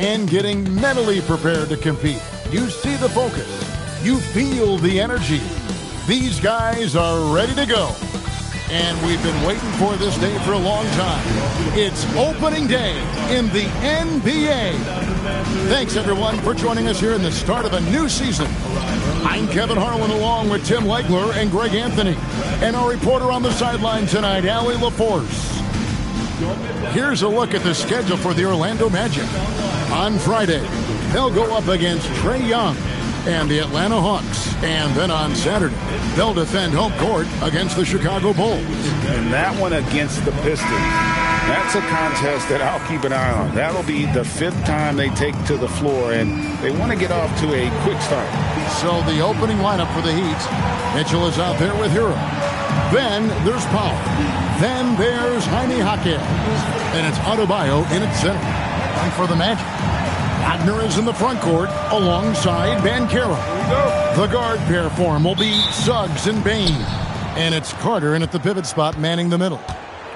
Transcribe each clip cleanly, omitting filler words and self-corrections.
and getting mentally prepared to compete. You see the focus. You feel the energy. These guys are ready to go. And we've been waiting for this day for a long time. It's opening day in the NBA. Thanks, everyone, for joining us here in the start of a new season. I'm Kevin Harlan along with Tim Legler and Greg Anthony. And our reporter on the sideline tonight, Allie LaForce. Here's a look at the schedule for the Orlando Magic. On Friday, they'll go up against Trae Young and the Atlanta Hawks. And then on Saturday, they'll defend home court against the Chicago Bulls. And that one against the Pistons, that's a contest that I'll keep an eye on. That'll be the 5th time they take to the floor, and they want to get off to a quick start. So the opening lineup for the Heat, Mitchell is out there with Hero. Then there's Powell. Then there's Jaime Jaquez. And it's Adebayo in its center. And for the Magic, Wagner is in the front court alongside Banchero. The guard pair form will be Suggs and Bane. And it's Carter in at the pivot spot manning the middle.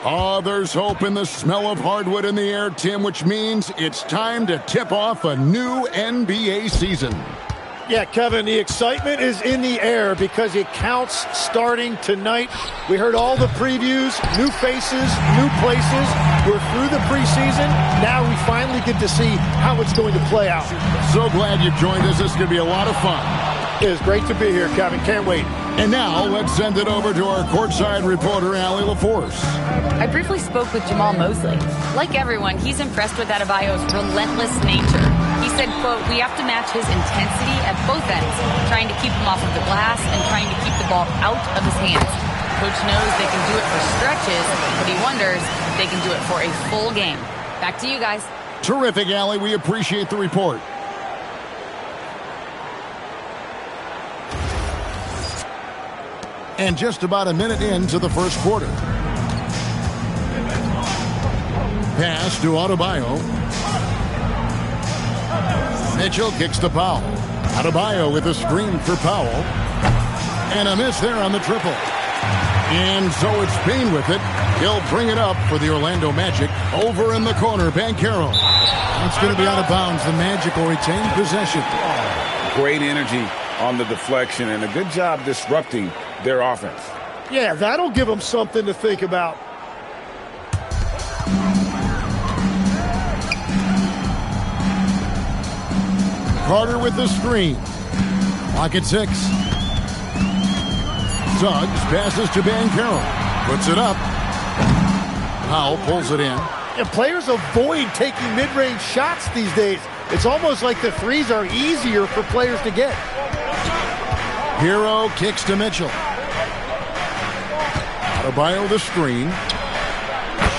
Oh, there's hope in the smell of hardwood in the air, Tim, which means it's time to tip off a new NBA season. Yeah, Kevin, the excitement is in the air because it counts starting tonight. We heard all the previews, new faces, new places. We're through the preseason. Now we finally get to see how it's going to play out. So glad you joined us. This is going to be a lot of fun. It is great to be here, Kevin. Can't wait. And now let's send it over to our courtside reporter, Allie LaForce. I briefly spoke with Jamal Mosley. Like everyone, he's impressed with Adebayo's relentless nature. He said, quote, "We have to match his intensity at both ends, trying to keep him off of the glass and trying to keep the ball out of his hands. Coach knows they can do it for stretches, but he wonders if they can do it for a full game." Back to you guys. Terrific, Allie. We appreciate the report. And just about a minute into the first quarter. Pass to Adebayo. Mitchell kicks to Powell. Adebayo with a screen for Powell. And a miss there on the triple. And so it's Payne with it. He'll bring it up for the Orlando Magic. Over in the corner, Banchero. It's going to be out of bounds. The Magic will retain possession. Great energy on the deflection and a good job disrupting their offense. Yeah, that'll give them something to think about. Carter with the screen. Clock at 6. Suggs passes to Banchero. Puts it up. Powell pulls it in. And players avoid taking mid-range shots these days. It's almost like the threes are easier for players to get. Hero kicks to Mitchell. Adebayo the screen.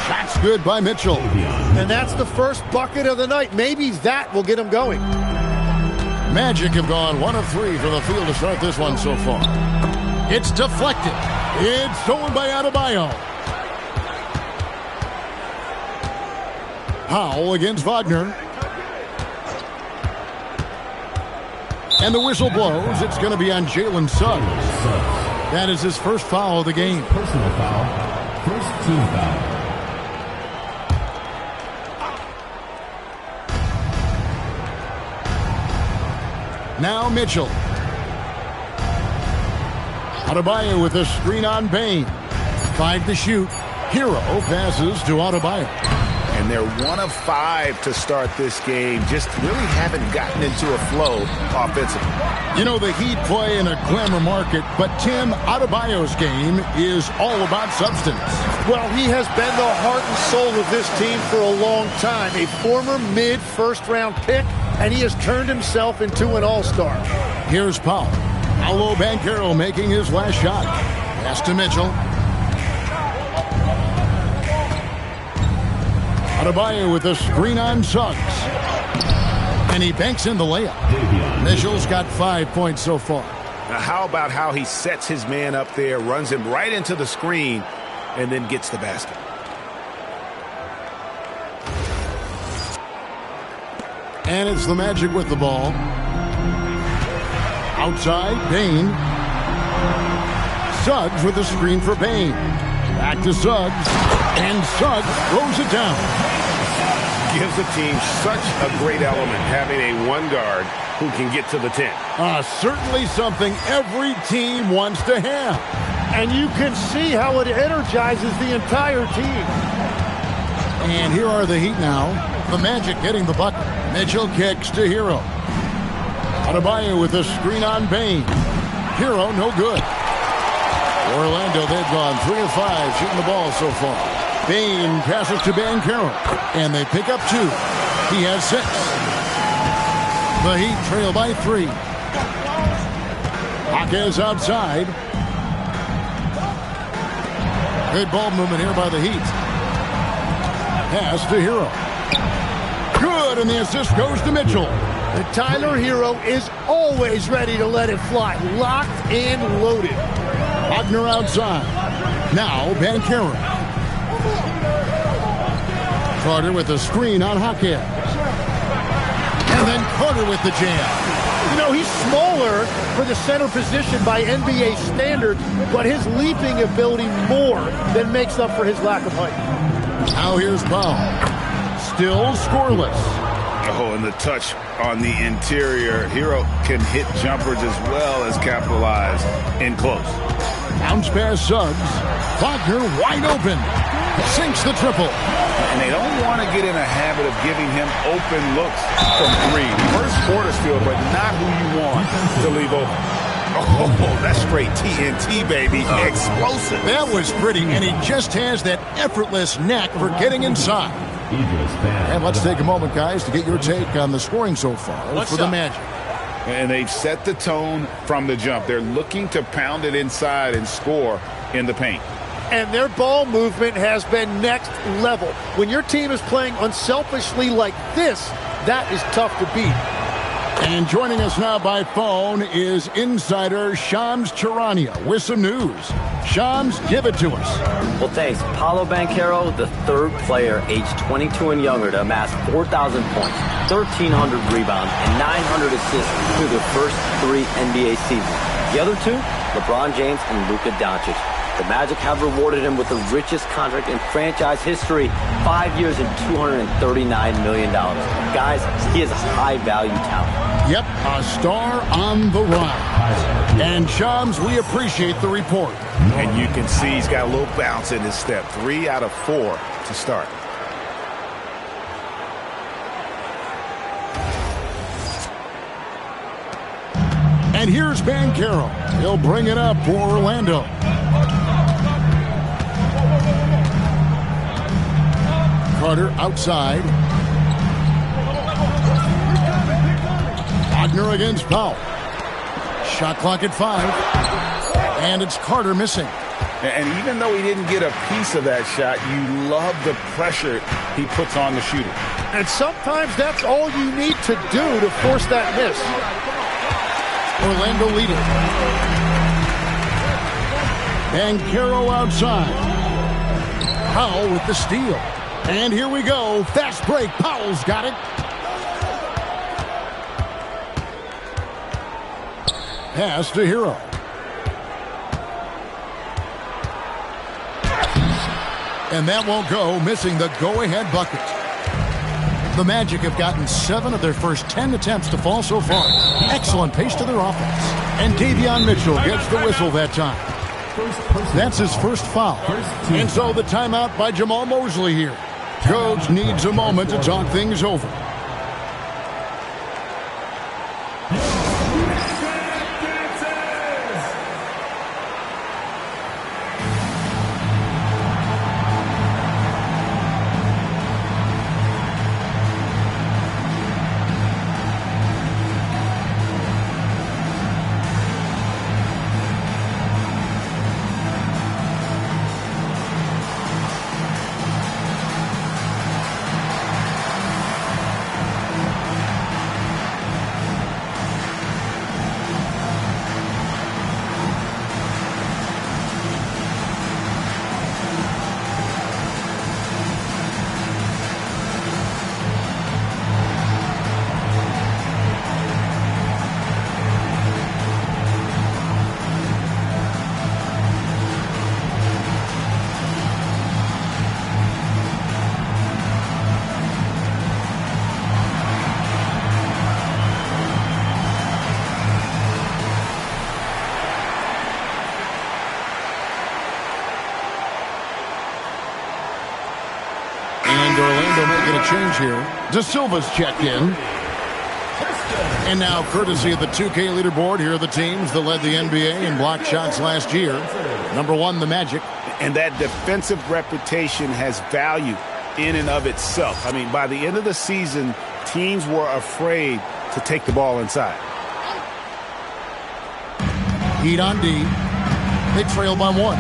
Shot's good by Mitchell. And that's the first bucket of the night. Maybe that will get them going. Magic have gone 1 of 3 from the field to start this one so far. It's deflected. It's stolen by Adebayo. Powell against Wagner. And the whistle blows. It's going to be on Jalen Suggs. That is his first foul of the game. Personal foul. First team foul. Now Mitchell. Adebayo with a screen on Bane. 5 to shoot. Hero passes to Adebayo. And they're 1 of 5 to start this game. Just really haven't gotten into a flow offensively. You know, the Heat play in a glamour market, but Tim, Adebayo's game is all about substance. Well, he has been the heart and soul of this team for a long time. A former mid-first-round pick, and he has turned himself into an all-star. Here's Powell. Paolo Banchero making his last shot. Pass to Mitchell. Adebayo with a screen on Suggs. And he banks in the layup. Mitchell's got 5 points so far. Now, how about how he sets his man up there, runs him right into the screen, and then gets the basket. And it's the Magic with the ball. Outside, Bane. Suggs with the screen for Bane. Back to Suggs. And Suggs throws it down. gives the team such a great element, having a one guard who can get to the 10. Certainly something every team wants to have. And you can see how it energizes the entire team. And here are the Heat now. The Magic getting the bucket. Mitchell kicks to Hero. Adebayo with a screen on Bane. Hero, no good. Orlando, they've gone 3 of 5 shooting the ball so far. Bane passes to Banchero, and they pick up 2. He has 6. The Heat trail by 3. Jaquez outside. Good ball movement here by the Heat. Pass to Hero. Good, and the assist goes to Mitchell. The Tyler Hero is always ready to let it fly. Locked and loaded. Wagner outside. Now Banchero. Carter with a screen on Jaquez. And then Carter with the jam. You know, he's smaller for the center position by NBA standards, but his leaping ability more than makes up for his lack of height. Now here's Powell. Still scoreless. Oh, and the touch on the interior. Hero can hit jumpers as well as capitalize in close. Bounce pass Suggs. Wagner wide open. Sinks the triple. And they don't want to get in a habit of giving him open looks from 3. First quarter still, but not who you want to leave open. Oh, that's straight TNT, baby. Explosive. That was pretty, and he just has that effortless knack for getting inside. And let's take a moment, guys, to get your take on the scoring so far for the Magic. And they've set the tone from the jump. They're looking to pound it inside and score in the paint. And their ball movement has been next level. When your team is playing unselfishly like this, that is tough to beat. And joining us now by phone is insider Shams Charania with some news. Shams, give it to us. Well, thanks. Paolo Banchero, the third player aged 22 and younger to amass 4,000 points, 1,300 rebounds, and 900 assists through their first 3 NBA seasons. The other 2, LeBron James and Luka Doncic. The Magic have rewarded him with the richest contract in franchise history, 5 years and $239 million. Guys, he is a high-value talent. Yep, a star on the rise. And Shams, we appreciate the report. And you can see he's got a little bounce in his step. 3 out of 4 to start. And here's Banchero. He'll bring it up for Orlando. Carter outside. Wagner against Powell. Shot clock at 5. And it's Carter missing. And even though he didn't get a piece of that shot, you love the pressure he puts on the shooter. And sometimes that's all you need to do to force that miss. Orlando leading. Banchero outside. Powell with the steal. And here we go. Fast break. Powell's got it. Pass to Hero. And that won't go, missing the go-ahead bucket. The Magic have gotten 7 of their first 10 attempts to fall so far. Excellent pace to their offense. And Davion Mitchell gets the whistle that time. That's his first foul. And so the timeout by Jamal Mosley here. Coach needs a moment to talk things over. Orlando making a change here. De Silva's checked in. And now, courtesy of the 2K leaderboard, here are the teams that led the NBA in block shots last year. Number 1, the Magic. And that defensive reputation has value in and of itself. I mean, by the end of the season, teams were afraid to take the ball inside. Heat on D. They trail by 1.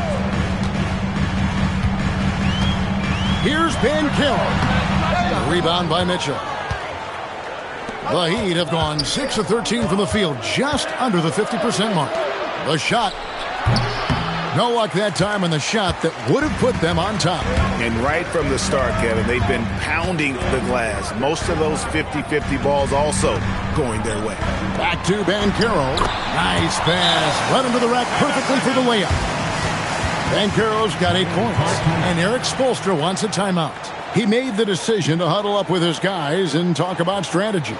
Here's Banchero. Rebound by Mitchell. The Heat have gone 6 of 13 from the field, just under the 50% mark. The shot. No luck that time on the shot that would have put them on top. And right from the start, Kevin, they've been pounding the glass. Most of those 50-50 balls also going their way. Back to Banchero. Nice pass. Run into the rack perfectly for the layup. Banchero's got 8 points. And Eric Spoelstra wants a timeout. He made the decision to huddle up with his guys and talk about strategy.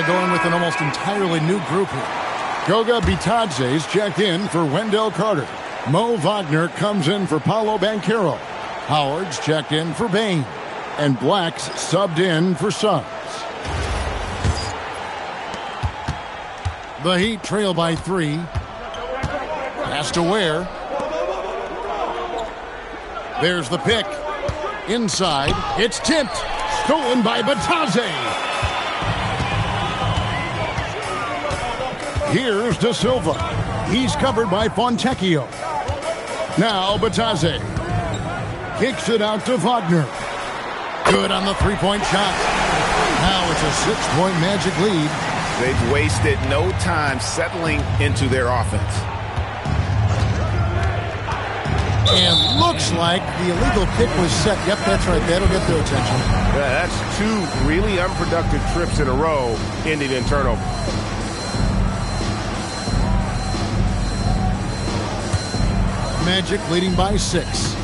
Going with an almost entirely new group here. Goga Bitadze's checked in for Wendell Carter. Mo Wagner comes in for Paolo Banchero. Howard's checked in for Bane. And Black's subbed in for Suggs. The Heat trail by 3. Pass to Ware. There's the pick. Inside. It's tipped. Stolen by Bitadze. Here's De Silva. He's covered by Fontecchio. Now Bitadze. Kicks it out to Wagner. Good on the three-point shot. Now it's a 6-point Magic lead. They've wasted no time settling into their offense. And looks like the illegal kick was set. Yep, that's right. That'll get their attention. Yeah, that's 2 really unproductive trips in a row ending in turnover. Magic leading by 6.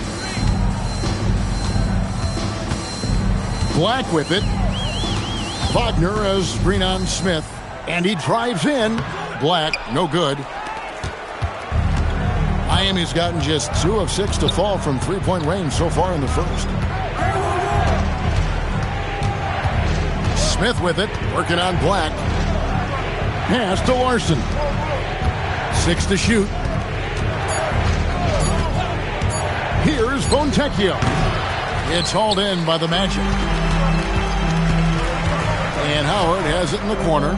Black with it. Wagner as screen on Smith. And he drives in. Black, no good. Miami's gotten just 2 of 6 to fall from three-point range so far in the first. Smith with it, working on Black. Pass to Larson. 6 to shoot. Here's Fontecchio. It's hauled in by the Magic. And Howard has it in the corner.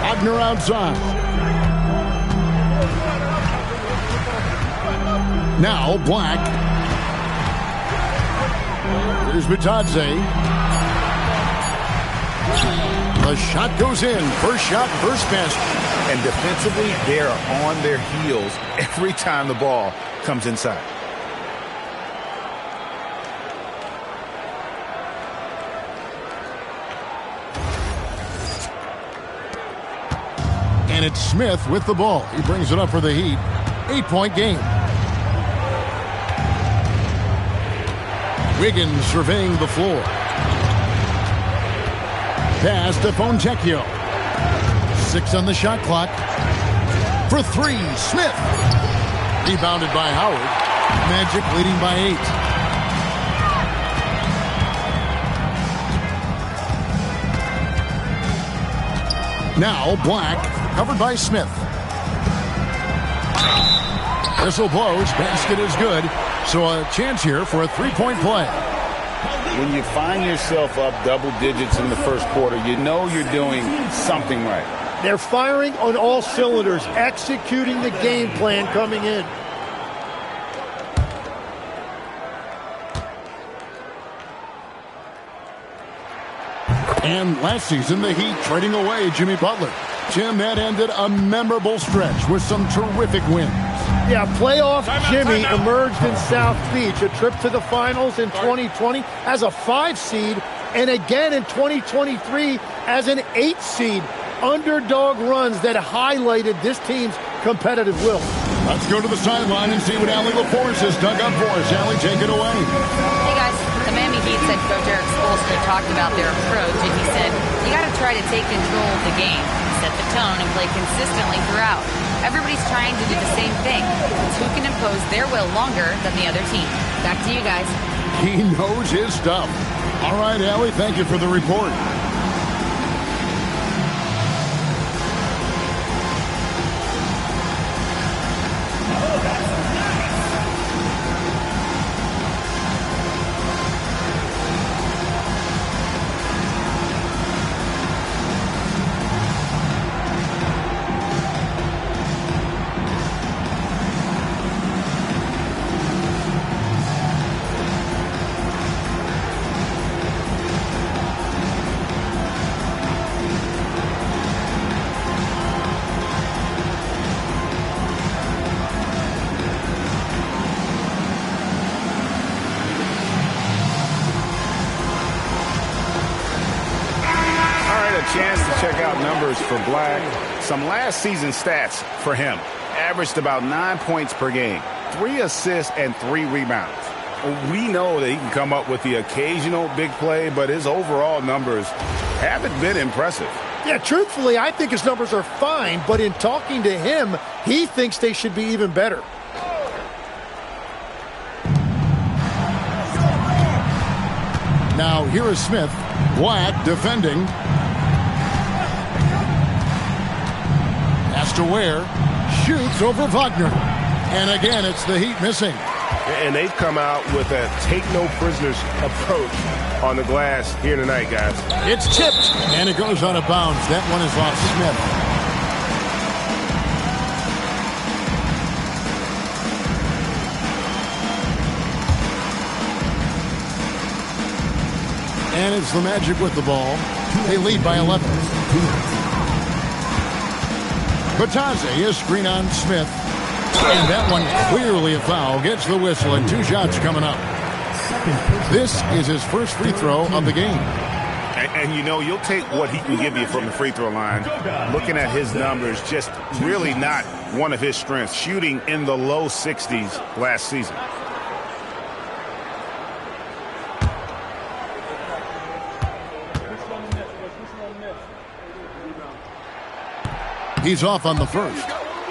Wagner outside. Now Black. Here's Bitadze. The shot goes in. First shot, first basket. And defensively, they are on their heels every time the ball comes inside. And it's Smith with the ball. He brings it up for the Heat. 8-point game. Wiggins surveying the floor. Pass to Fontecchio. 6 on the shot clock. For 3, Smith. Rebounded by Howard. Magic leading by Now Black, covered by Smith. Whistle blows, basket is good. So a chance here for a three-point play. When you find yourself up double digits in the first quarter, you know you're doing something right. They're firing on all cylinders, executing the game plan coming in. And last season, the Heat trading away Jimmy Butler. Jim, that ended a memorable stretch with some terrific wins. Yeah, playoff Jimmy emerged in South Beach, a trip to the finals in 2020 as a 5 seed, and again in 2023 as an 8 seed. Underdog runs that highlighted this team's competitive will. Let's go to the sideline and see what Allie LaForce has dug up for us. Allie, take it away. Hey guys, the Miami Heat said Coach Eric Spoelstra talked about their approach, and he said, you got to try to take control of the game, set the tone, and play consistently throughout. Everybody's trying to do the same thing. It's who can impose their will longer than the other team. Back to you guys. He knows his stuff. All right, Allie, thank you for the report. Chance to check out numbers for Black. Some last season stats for him. Averaged about 9 points per game, 3 assists and 3 rebounds. We know that he can come up with the occasional big play, but his overall numbers haven't been impressive. Yeah, truthfully, I think his numbers are fine, but in talking to him, he thinks they should be even better. Now here is Smith. Black defending. To Ware, shoots over Wagner. And again, it's the Heat missing. And they've come out with a take-no-prisoners approach on the glass here tonight, guys. It's tipped, and it goes out of bounds. That one is off Smith. And it's the Magic with the ball. They lead by 11. Batadze is screen on Smith. And that one clearly a foul. Gets the whistle and 2 shots coming up. This is his first free throw of the game. And you know, you'll take what he can give you from the free throw line. Looking at his numbers, just really not one of his strengths. Shooting in the low 60s last season. He's off on the first.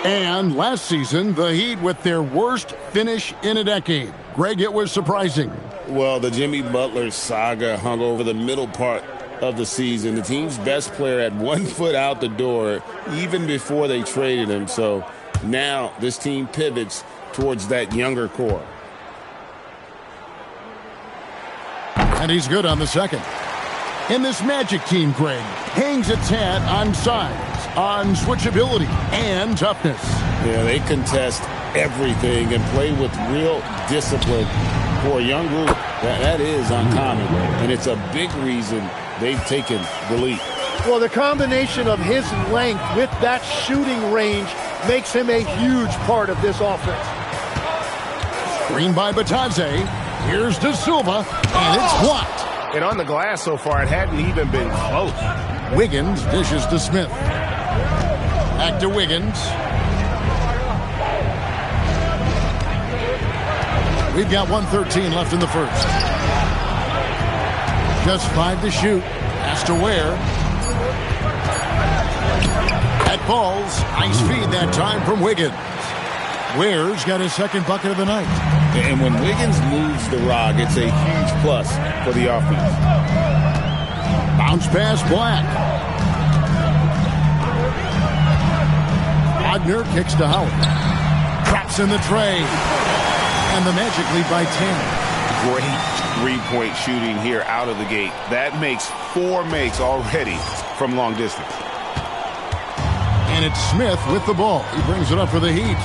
And last season, the Heat with their worst finish in a decade. Greg, it was surprising. Well, the Jimmy Butler saga hung over the middle part of the season. The team's best player had 1 foot out the door even before they traded him. So now this team pivots towards that younger core. And he's good on the second. And this Magic team, Greg, hangs its hat on size, on switchability, and toughness. Yeah, they contest everything and play with real discipline. For a young group, that is uncommon. And it's a big reason they've taken the lead. Well, the combination of his length with that shooting range makes him a huge part of this offense. Screen by Batadze. Here's De Silva, and it's blocked. And on the glass so far, it hadn't even been close. Wiggins dishes to Smith. Back to Wiggins. We've got 1:13 left in the first. Just 5 to shoot. Has to Ware. That falls. Nice feed that time from Wiggins. Ware's got his second bucket of the night. And when Wiggins moves the rock, it's a huge plus for the offense. Bounce pass Black. Wagner kicks to Howard. Drops in the tray. And the Magic lead by 10. Great three-point shooting here out of the gate. That makes 4 makes already from long distance. And it's Smith with the ball. He brings it up for the Heat.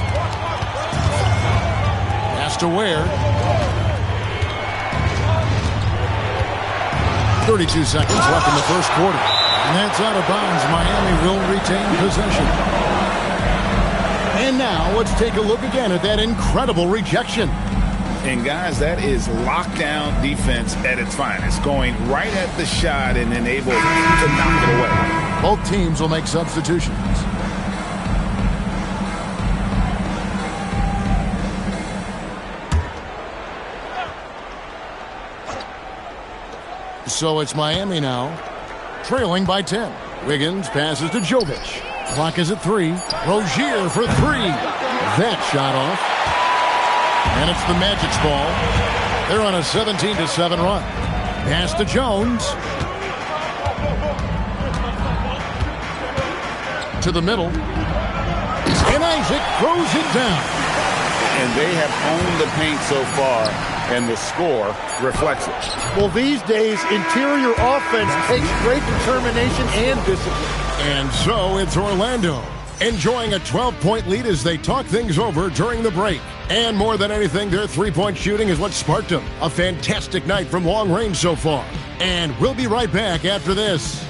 Pass to Ware. 32 seconds left in the first quarter. And that's out of bounds. Miami will retain possession. And now let's take a look again at that incredible rejection. And guys, that is lockdown defense at its finest. Going right at the shot and then able to knock it away. Both teams will make substitutions. So it's Miami now, trailing by 10. Wiggins passes to Jovic. Clock is at 3. Rozier for 3. That shot off. And it's the Magic's ball. They're on a 17-7 run. Pass to Jones. To the middle. And Isaac throws it down. And they have owned the paint so far, and the score reflects it. Well, these days, interior offense takes great determination and discipline. And so it's Orlando, enjoying a 12-point lead as they talk things over during the break. And more than anything, their three-point shooting is what sparked them. A fantastic night from long range so far. And we'll be right back after this.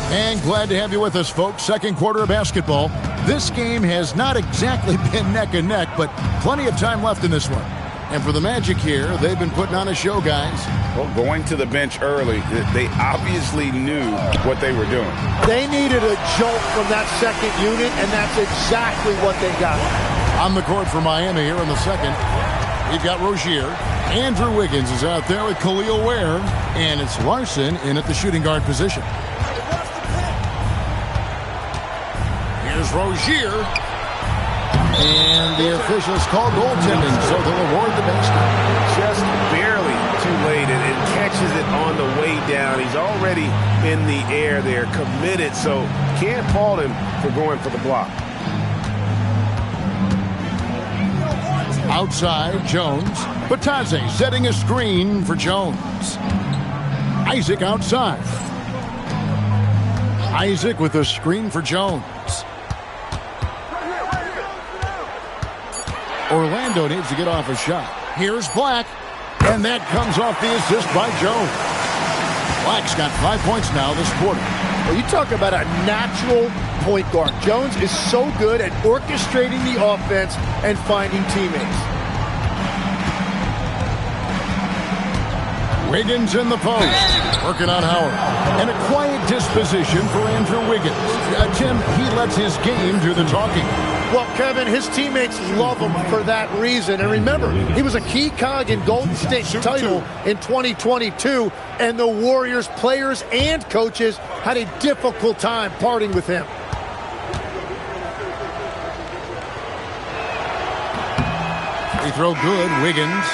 And glad to have you with us, folks. Second quarter of basketball. This game has not exactly been neck and neck, but plenty of time left in this one. And for the Magic here, they've been putting on a show, guys. Well, going to the bench early, they obviously knew what they were doing. They needed a jolt from that second unit, and that's exactly what they got. On the court for Miami here in the second, we've got Rozier. Andrew Wiggins is out there with Khalil Ware, and it's Larson in at the shooting guard position. Here's Rozier. And the officials call goaltending, so they'll award the basket. Just barely too late, and it catches it on the way down. He's already in the air there, committed, so can't fault him for going for the block. Outside, Jones. Batadze setting a screen for Jones. Isaac outside. Isaac with a screen for Jones. Orlando needs to get off a shot. Here's Black. And that comes off the assist by Jones. Black's got 5 points now this quarter. Well, you talk about a natural point guard. Jones is so good at orchestrating the offense and finding teammates. Wiggins in the post. Working on Howard. And a quiet disposition for Andrew Wiggins. Tim, he lets his game do the talking. Well, Kevin, his teammates love him for that reason. And remember, he was a key cog in Golden State's title in 2022, and the Warriors players and coaches had a difficult time parting with him. Free throw good, Wiggins.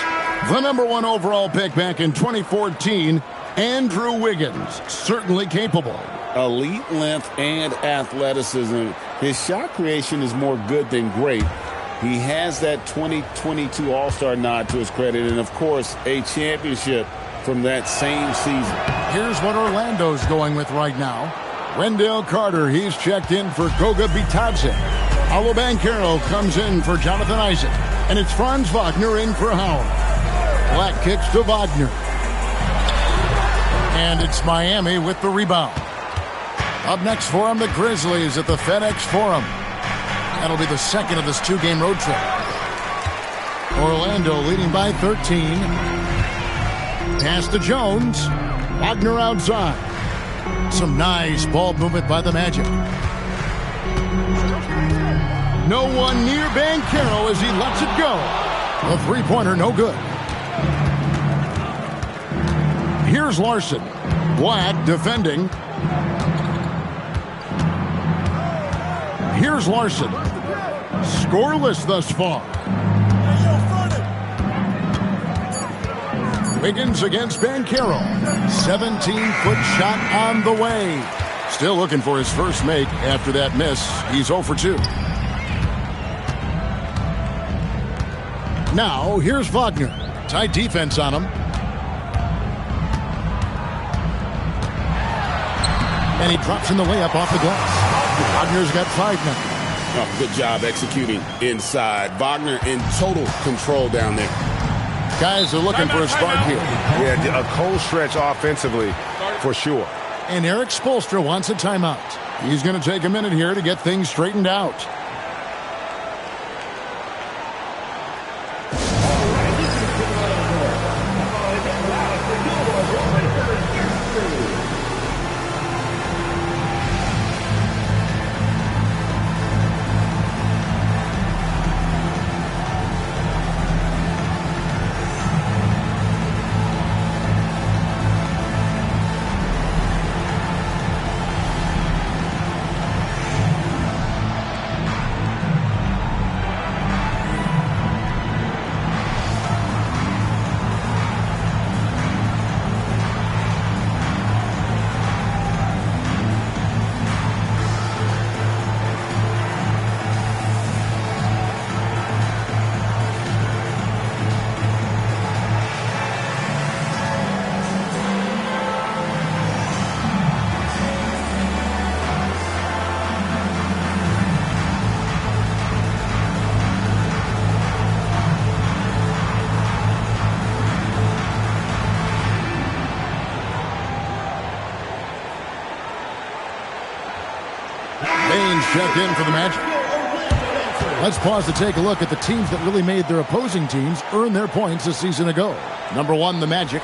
The #1 overall pick back in 2014, Andrew Wiggins, certainly capable. Elite length and athleticism. His shot creation is more good than great. He has that 2022 All-Star nod to his credit, and of course, a championship from that same season. Here's what Orlando's going with right now. Wendell Carter, he's checked in for Goga Bitadze. Paolo Banchero comes in for Jonathan Isaac. And it's Franz Wagner in for Howard. Black kicks to Wagner. And it's Miami with the rebound. Up next for them, the Grizzlies at the FedEx Forum. That'll be the second of this 2-game road trip. Orlando leading by 13. Pass to Jones. Wagner outside. Some nice ball movement by the Magic. No one near Banchero as he lets it go. A three-pointer, no good. Here's Larson. Black defending. Here's Larson. Scoreless thus far. Wiggins against Banchero. 17-foot shot on the way. Still looking for his first make after that miss. He's 0 for 2. Now, here's Wagner. Tight defense on him. And he drops in the layup off the glass. Wagner's got 5 now. Oh, good job executing inside. Wagner in total control down there. Guys are looking for a spark here. Yeah, a cold stretch offensively for sure. And Eric Spoelstra wants a timeout. He's going to take a minute here to get things straightened out. Checked in for the Magic. Let's pause to take a look at the teams that really made their opposing teams earn their points a season ago. Number 1, the Magic.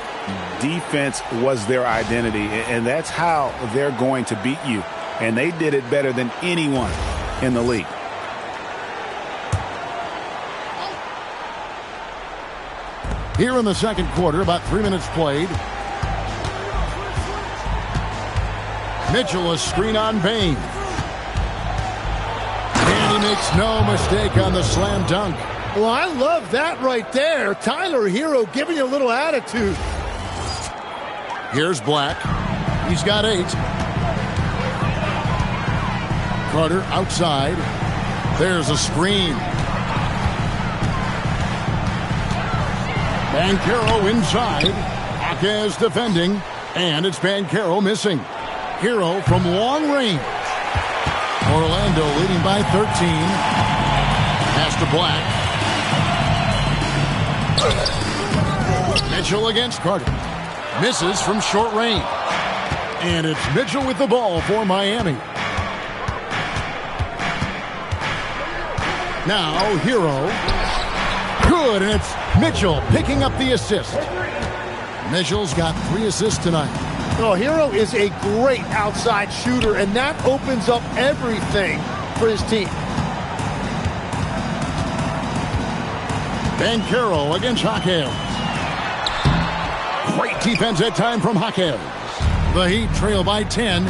Defense was their identity, and that's how they're going to beat you. And they did it better than anyone in the league. Here in the second quarter, about 3 minutes played. Mitchell, a screen on Bane. And he makes no mistake on the slam dunk. Well, I love that right there. Tyler Hero giving you a little attitude. Here's Black. He's got 8. Carter outside. There's a screen. Banchero inside. Jaquez defending. And it's Banchero missing. Hero from long range. Orlando leading by 13. Pass to Black. Mitchell against Carter. Misses from short range. And it's Mitchell with the ball for Miami. Now Hero. Good, and it's Mitchell picking up the assist. Mitchell's got 3 assists tonight. Oh, Hero is a great outside shooter, and that opens up everything for his team. Banchero against Jaquez. Great defense that time from Jaquez. The Heat trail by 10.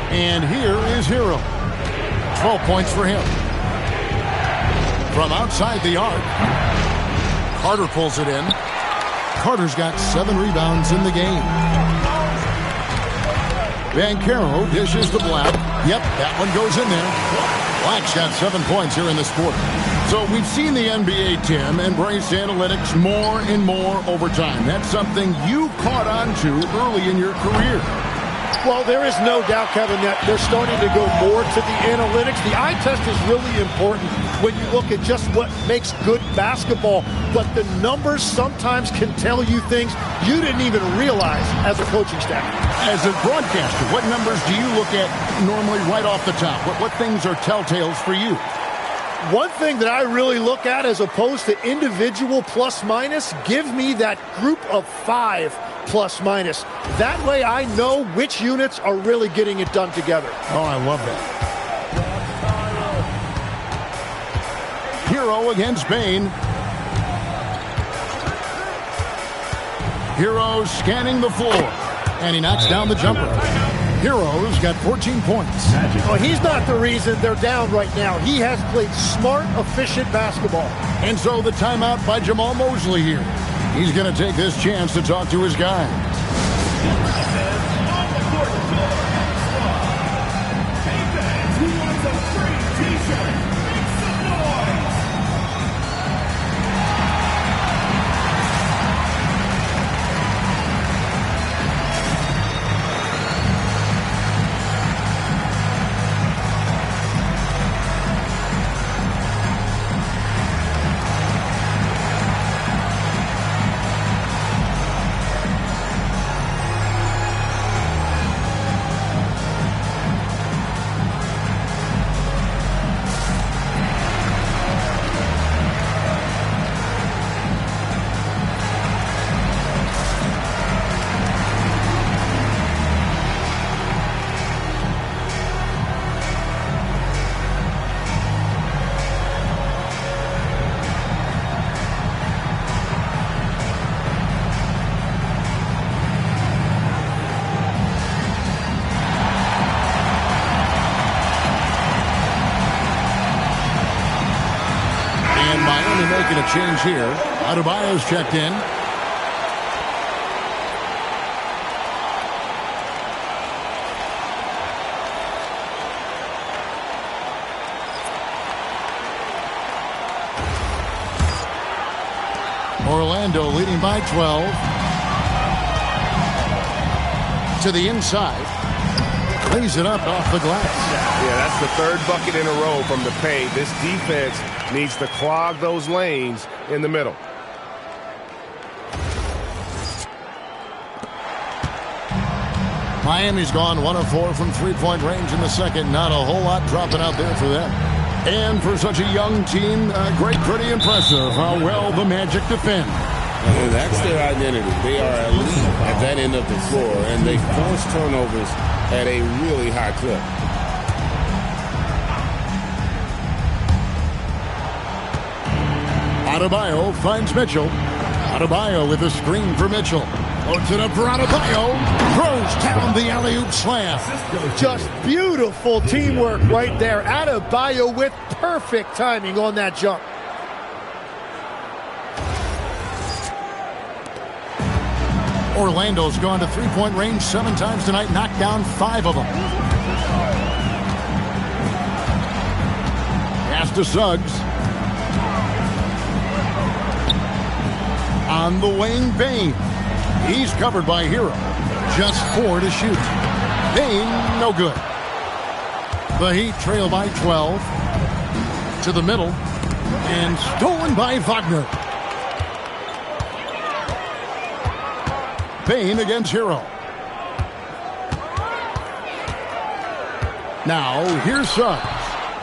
And here is Hero. 12 points for him. From outside the arc, Carter pulls it in. Carter's got 7 rebounds in the game. Banchero dishes to Black. Yep, that one goes in there. Black's got 7 points here in this quarter. So we've seen the NBA, Tim, embrace analytics more and more over time. That's something you caught on to early in your career. Well, there is no doubt, Kevin, that they're starting to go more to the analytics. The eye test is really important when you look at just what makes good basketball, but the numbers sometimes can tell you things you didn't even realize as a coaching staff. As a broadcaster, what numbers do you look at normally right off the top? What things are telltales for you? One thing that I really look at as opposed to individual plus minus, give me that group of 5 plus minus. That way I know which units are really getting it done together. Oh, I love that. Hero against Bane. Hero scanning the floor. And he knocks down the jumper. Hero's got 14 points. Well, he's not the reason they're down right now. He has played smart, efficient basketball. And so the timeout by Jamal Mosley here. He's going to take this chance to talk to his guys. Making a change here. Adebayo's checked in. Orlando leading by 12. To the inside. Lays it up off the glass. Yeah, that's the third bucket in a row from the paint. This defense needs to clog those lanes in the middle. Miami's gone 1 of 4 from three-point range in the second. Not a whole lot dropping out there for them. And for such a young team, pretty impressive how well the Magic defend. And that's their identity. They are elite at that end of the floor, and they force turnovers at a really high clip. Adebayo finds Mitchell. Adebayo with a screen for Mitchell. Loads it up for Adebayo. Throws down the alley-oop slam. Just beautiful teamwork right there. Adebayo with perfect timing on that jump. Orlando's gone to three-point range 7 times tonight, knocked down 5 of them. Pass to Suggs. On the wing, Bane. He's covered by Hero. Just 4 to shoot. Bane, no good. The Heat trail by 12. To the middle. And stolen by Wagner. Bane against Hero. Now, here's Suggs.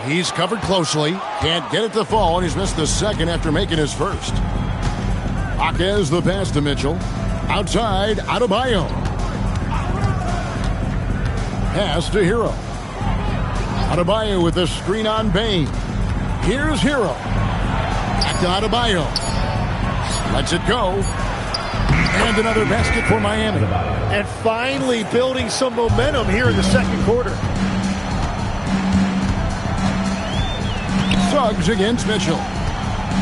He's covered closely. Can't get it to fall, and he's missed the second after making his first. Jaquez the pass to Mitchell. Outside, Adebayo. Pass to Hero. Adebayo with the screen on Bane. Here's Hero. Back to Adebayo. Lets it go. And another basket for Miami. And finally building some momentum here in the second quarter. Suggs against Mitchell.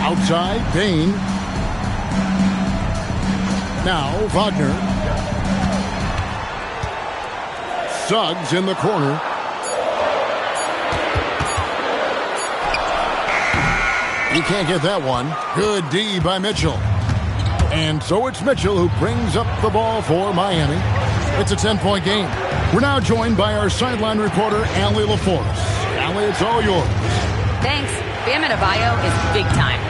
Outside, Bane. Now, Wagner. Suggs in the corner. He can't get that one. Good D by Mitchell. And so it's Mitchell who brings up the ball for Miami. It's a 10-point game. We're now joined by our sideline reporter, Allie LaForce. Allie, it's all yours. Thanks. Bam Adebayo is big time.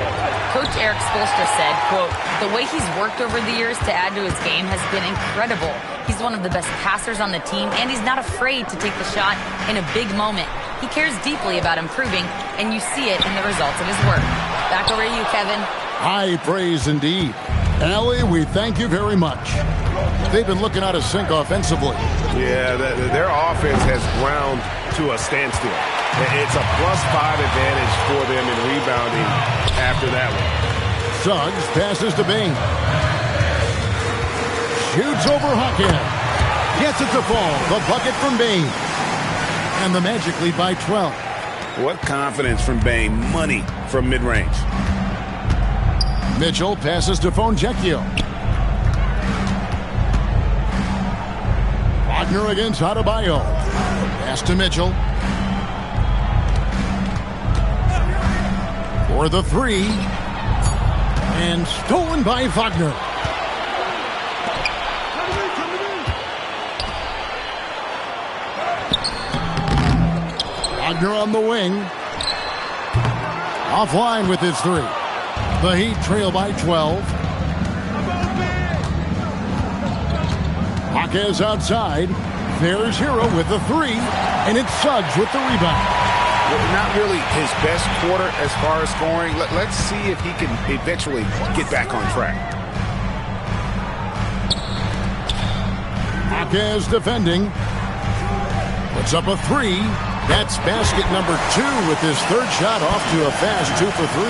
Coach Eric Spoelstra said, quote, "The way he's worked over the years to add to his game has been incredible. He's one of the best passers on the team, and he's not afraid to take the shot in a big moment. He cares deeply about improving, and you see it in the results of his work." Back over to you, Kevin. High praise indeed. Allie, we thank you very much. They've been looking out of sync offensively. Yeah, their offense has ground to a standstill. It's a +5 advantage for them in rebounding after that one. Suggs passes to Bing. Shoots over Hawkins. Gets it to fall. The bucket from Bing. And the Magic lead by 12. What confidence from Bane. Money from mid-range. Mitchell passes to Foncecchio. Wagner against Adebayo. Pass to Mitchell. For the three. And stolen by Wagner. Wagner on the wing. Offline with his three. The Heat trail by 12. Jaquez outside. There's Hero with the three. And it's Suggs with the rebound. Not really his best quarter as far as scoring. Let's see if he can eventually get back on track. Jaquez defending. Puts up a three. That's basket number 2 with his third shot off to a fast 2 for 3.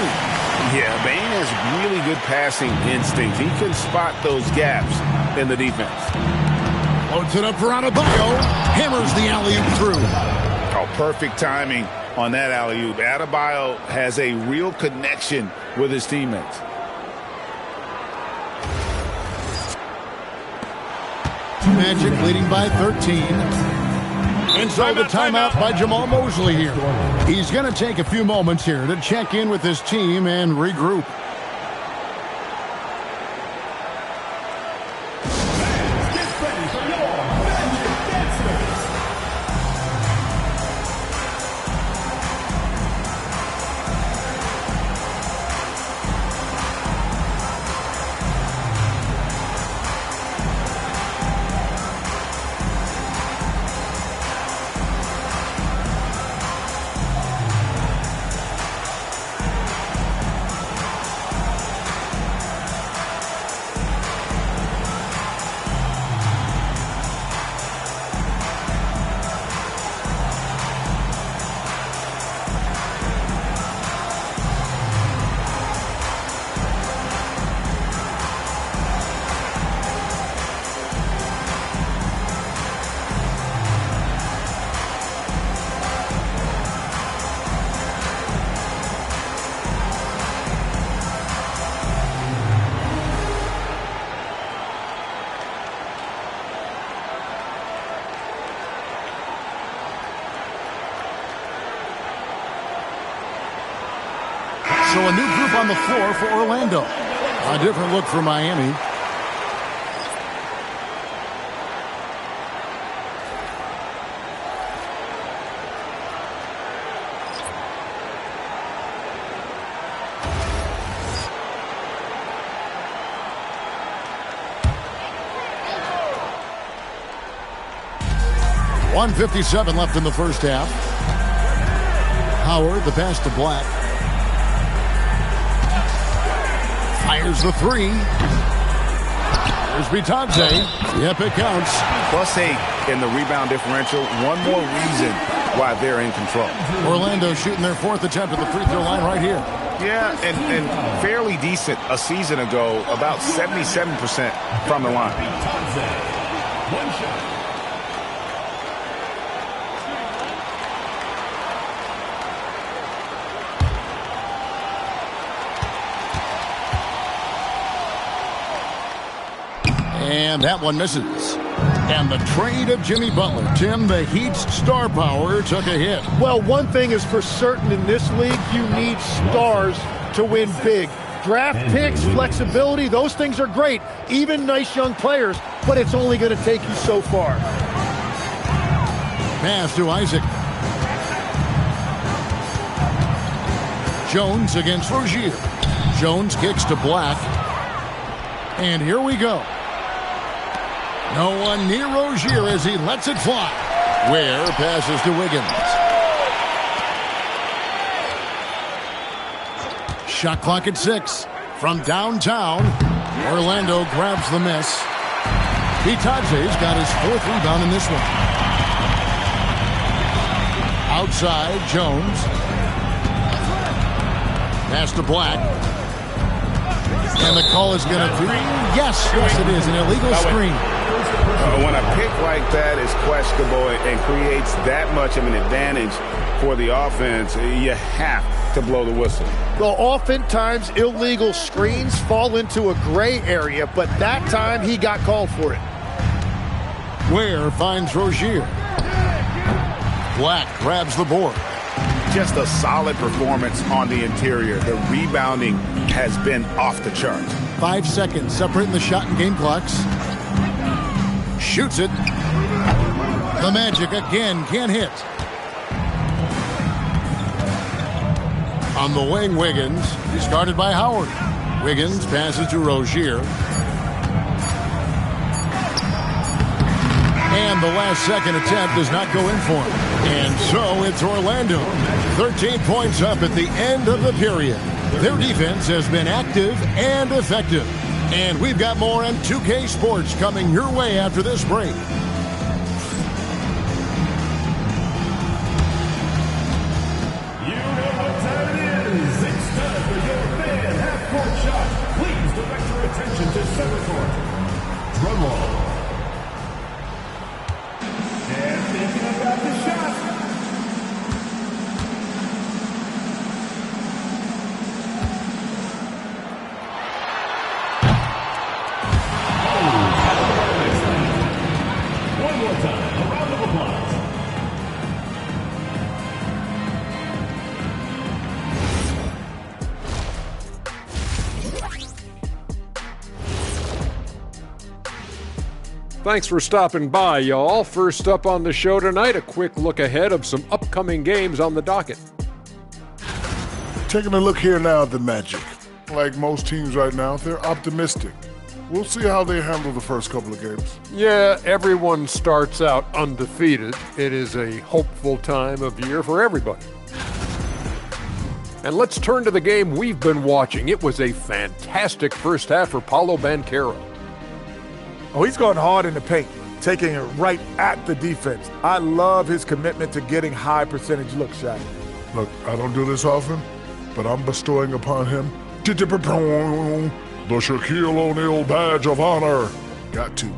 Yeah, Bane has really good passing instincts. He can spot those gaps in the defense. Loads it up for Adebayo. Hammers the alley-oop through. Oh, perfect timing on that alley-oop. Adebayo has a real connection with his teammates. Magic leading by 13. And so the timeout by Jamal Mosley here. He's going to take a few moments here to check in with his team and regroup. So a new group on the floor for Orlando. A different look for Miami. .157 left in the first half. Howard, the pass to Black. Fires the three. There's Bitadze. Yep, it counts. +8 in the rebound differential. One more reason why they're in control. Orlando shooting their 4th attempt at the free throw line right here. Yeah, and fairly decent a season ago, about 77% from the line. One shot. And that one misses. And the trade of Jimmy Butler. Tim, the Heat's star power took a hit. Well, one thing is for certain in this league, you need stars to win big. Draft picks, flexibility, those things are great. Even nice young players, but it's only going to take you so far. pass to Isaac. Jones against Rozier. Jones kicks to Black. And here we go. No one near Rozier as he lets it fly. Ware passes to Wiggins. Shot clock at 6. From downtown, Orlando grabs the miss. Bitadze's got his 4th rebound in this one. Outside, Jones. Pass to Black. And the call is going to be, yes, it is, an illegal screen. When a pick like that is questionable and creates that much of an advantage for the offense, you have to blow the whistle. Well, oftentimes illegal screens fall into a gray area, but that time he got called for it. Ware finds Rozier. Black grabs the board. Just a solid performance on the interior. The rebounding has been off the charts. 5 seconds separating the shot and game clocks. Shoots it. The Magic again can't hit. On the wing, Wiggins. He's guarded by Howard. Wiggins passes to Rozier. And the last-second attempt does not go in for him. And so it's Orlando. 13 points up at the end of the period. Their defense has been active and effective. And we've got more on 2K Sports coming your way after this break. You know what time it is. It's time for your fan half-court shot. Please direct your attention to center court. Drum roll. And thinking about the shot. One more time. A round of applause. Thanks for stopping by, y'all. First up on the show tonight, a quick look ahead of some upcoming games on the docket. Taking a look here now at the Magic. Like most teams right now, they're optimistic. We'll see how they handle the first couple of games. Yeah, everyone starts out undefeated. It is a hopeful time of year for everybody. And let's turn to the game we've been watching. It was a fantastic first half for Paolo Banchero. Oh, he's going hard in the paint, taking it right at the defense. I love his commitment to getting high percentage looks, Shaq. Look, I don't do this often, but I'm bestowing upon him the Shaquille O'Neal Badge of Honor. Got to.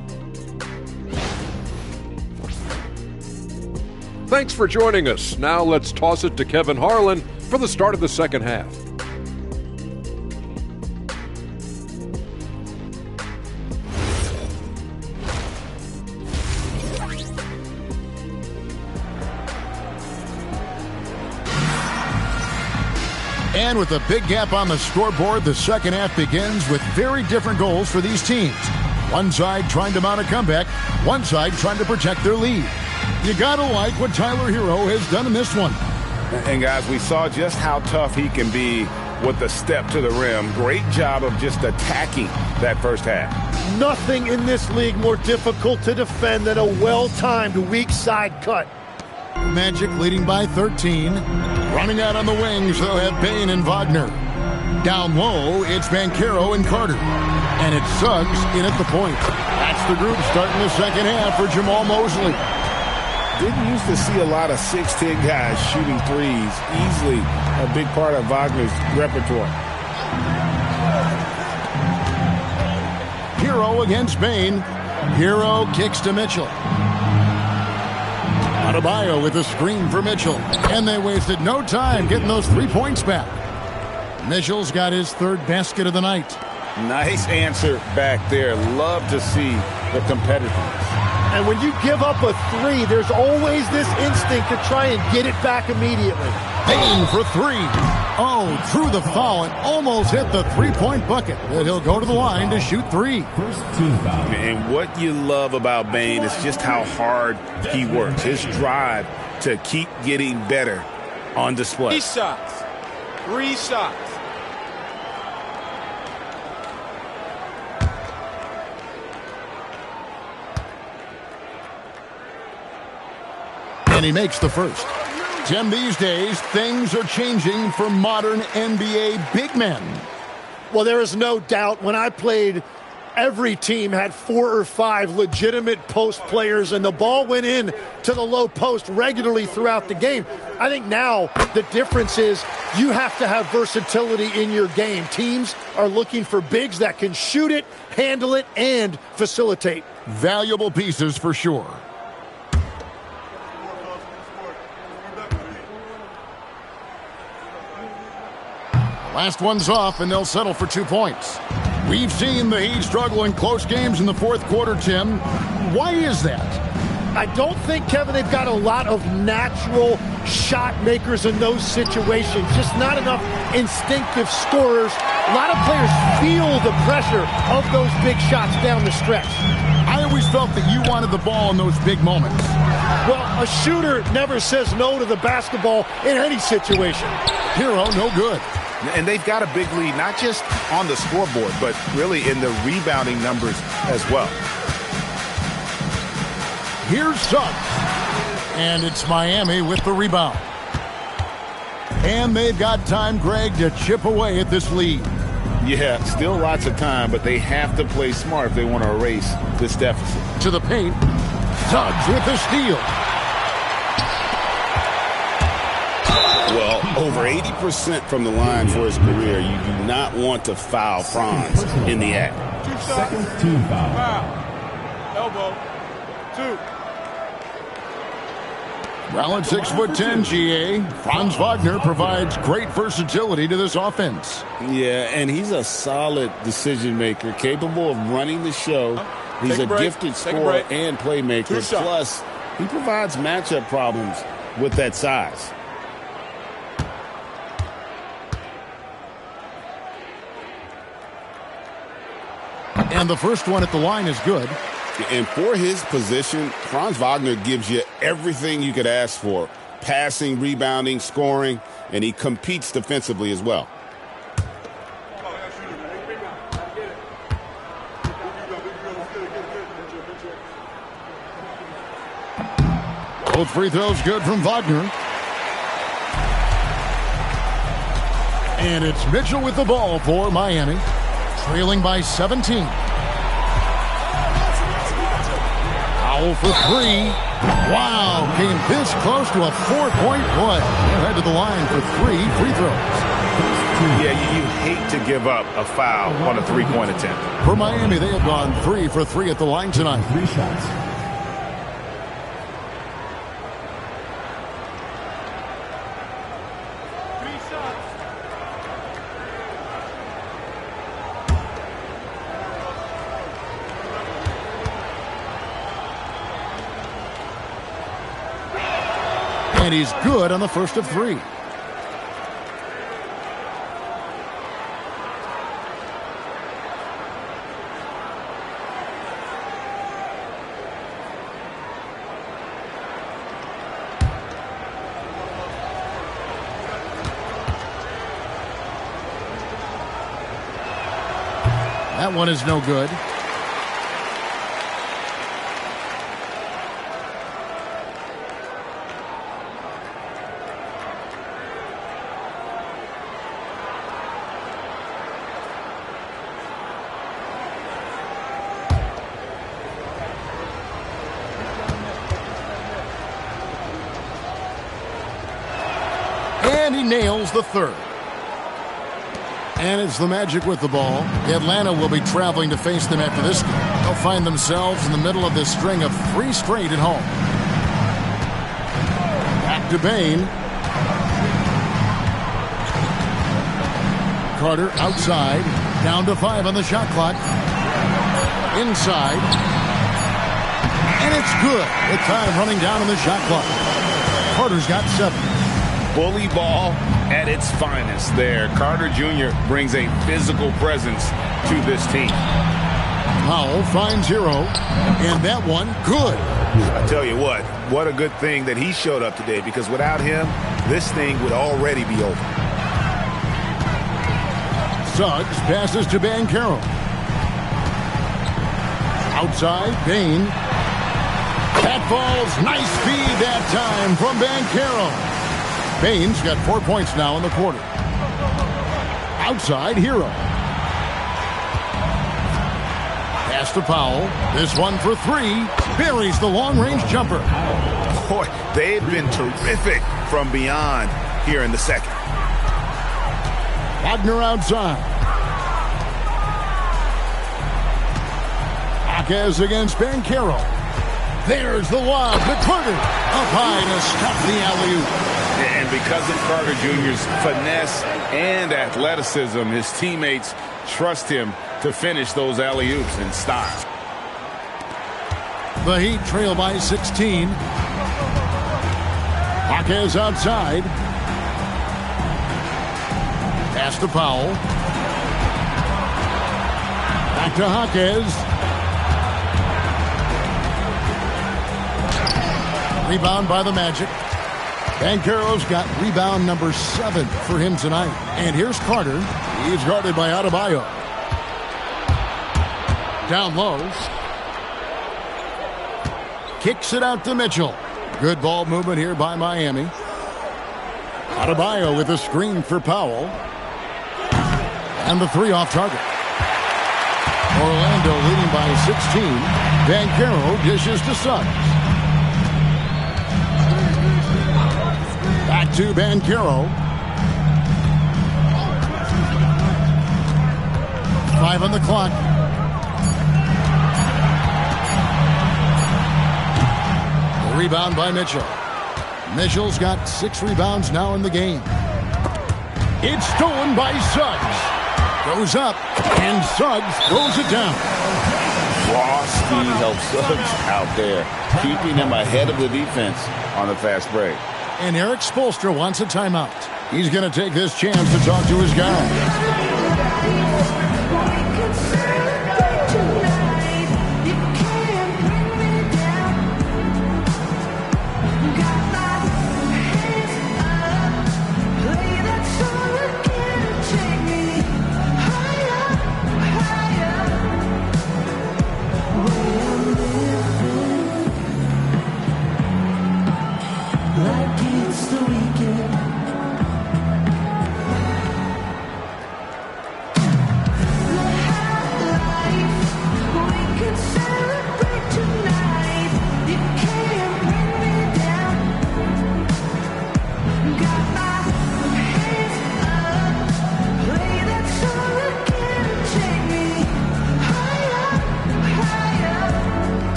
Thanks for joining us. Now let's toss it to Kevin Harlan for the start of the second half. And with a big gap on the scoreboard, the second half begins with very different goals for these teams. One side trying to mount a comeback, one side trying to protect their lead. You gotta like what Tyler Hero has done in this one. And guys, we saw just how tough he can be with the step to the rim. Great job of just attacking that first half. Nothing in this league more difficult to defend than a well-timed weak side cut. Magic leading by 13. Running out on the wings, they'll have Bane and Wagner. Down low, it's Banchero and Carter. And it's Suggs in at the point. That's the group starting the second half for Jamal Mosley. Didn't used to see a lot of 6'10" guys shooting threes. Easily a big part of Wagner's repertoire. Hero against Bane. Hero kicks to Mitchell. Adebayo with a screen for Mitchell. And they wasted no time getting those 3 points back. Mitchell's got his third basket of the night. Nice answer back there. Love to see the competitiveness. And when you give up a three, there's always this instinct to try and get it back immediately. Bane for three. Oh, threw the foul and almost hit the three-point bucket. But he'll go to the line to shoot three. And what you love about Bane is just how hard he works. His drive to keep getting better on display. 3 shots. 3 shots. And he makes the first. Tim, these days, things are changing for modern NBA big men. Well, there is no doubt when I played, every team had 4 or 5 legitimate post players, and the ball went in to the low post regularly throughout the game. I think now the difference is you have to have versatility in your game. Teams are looking for bigs that can shoot it, handle it, and facilitate. Valuable pieces for sure. Last one's off, and they'll settle for 2 points. We've seen the Heat struggle in close games in the fourth quarter, Tim. Why is that? I don't think, Kevin, they've got a lot of natural shot makers in those situations. Just not enough instinctive scorers. A lot of players feel the pressure of those big shots down the stretch. I always felt that you wanted the ball in those big moments. Well, a shooter never says no to the basketball in any situation. Hero, no good. And they've got a big lead, not just on the scoreboard, but really in the rebounding numbers as well. Here's Suggs. And it's Miami with the rebound. And they've got time, Greg, to chip away at this lead. Yeah, still lots of time, but they have to play smart if they want to erase this deficit. To the paint. Suggs with the steal. Well, over 80% from the line for his career. You do not want to foul Franz in the act. Second team foul. Elbow. 2. Well, at 6'10", GA, Franz Wagner provides great versatility to this offense. Yeah, and he's a solid decision maker, capable of running the show. He's a gifted scorer and playmaker. Plus, he provides matchup problems with that size. And the first one at the line is good. And for his position, Franz Wagner gives you everything you could ask for. Passing, rebounding, scoring, and he competes defensively as well. Both free throws good from Wagner. And it's Mitchell with the ball for Miami, trailing by 17. Powell for 3. Wow, came this close to a 4-point play. They'll head to the line for 3 free throws. Yeah, you hate to give up a foul on a three-point attempt. For Miami, they have gone 3 for 3 at the line tonight. 3 shots. And he's good on the first of 3. That one is no good. And he nails the third. And it's the Magic with the ball. Atlanta will be traveling to face them after this game. They'll find themselves in the middle of this string of 3 straight at home. Back to Bane. Carter outside. Down to 5 on the shot clock. Inside. And it's good. With time running down on the shot clock. Carter's got 7. Bully ball at its finest there. Carter Jr. brings a physical presence to this team. Powell finds Hero, and that one good. I tell you what a good thing that he showed up today, because without him, this thing would already be over. Suggs passes to Banchero. Outside, Bane. That ball's nice feed that time from Banchero. Bane's got 4 points now in the quarter. Outside, Hero. Pass to Powell. This one for three. Buries the long-range jumper. Boy, they've been terrific from beyond here in the second. Wagner outside. Jaquez against Banchero. There's the lob to Carter. Up high to stop the alley-oop. And because of Carter Jr.'s finesse and athleticism, his teammates trust him to finish those alley-oops in style. The Heat trail by 16. Jaquez outside. Pass to Powell. Back to Jaquez. Rebound by the Magic. Banchero's got rebound number 7 for him tonight. And here's Carter. He's guarded by Adebayo. Down low. Kicks it out to Mitchell. Good ball movement here by Miami. Adebayo with a screen for Powell. And the three off target. Orlando leading by 16. Banchero dishes to Suggs. Back to Banchero. 5 on the clock. The rebound by Mitchell. Mitchell's got 6 rebounds now in the game. It's stolen by Suggs. Goes up, and Suggs throws it down. Raw speed helps Suggs out there, keeping him ahead of the defense on the fast break. And Eric Spoelstra wants a timeout. He's going to take this chance to talk to his guys.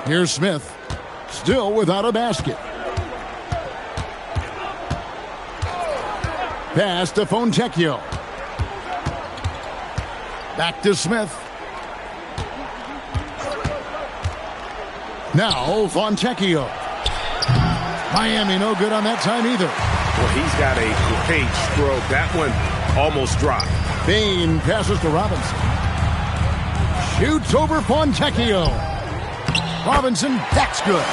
Here's Smith, still without a basket. Pass to Fontecchio. Back to Smith. Now Fontecchio. Miami no good on that time either. Well, he's got a great stroke. That one almost dropped. Bane passes to Robinson. Shoots over Fontecchio. Robinson, that's good.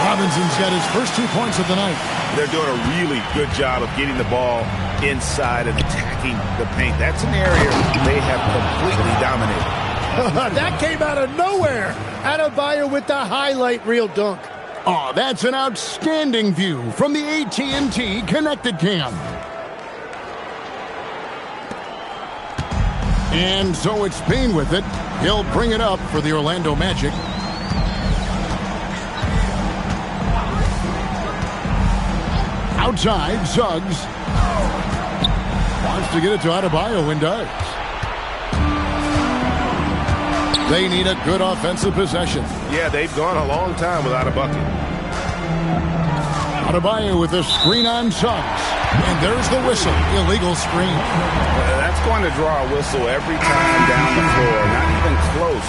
Robinson's got his first 2 points of the night. They're doing a really good job of getting the ball inside and attacking the paint. That's an area they have completely dominated. That came out of nowhere. Adebayo with the highlight reel dunk. Oh, that's an outstanding view from the AT&T Connected Cam. And so it's Bane with it. He'll bring it up for the Orlando Magic. Outside, Suggs. Wants to get it to Adebayo and does. They need a good offensive possession. Yeah, they've gone a long time without a bucket. Adebayo with a screen on Suggs. And there's the whistle. Illegal screen. That's going to draw a whistle every time down the floor. Not even close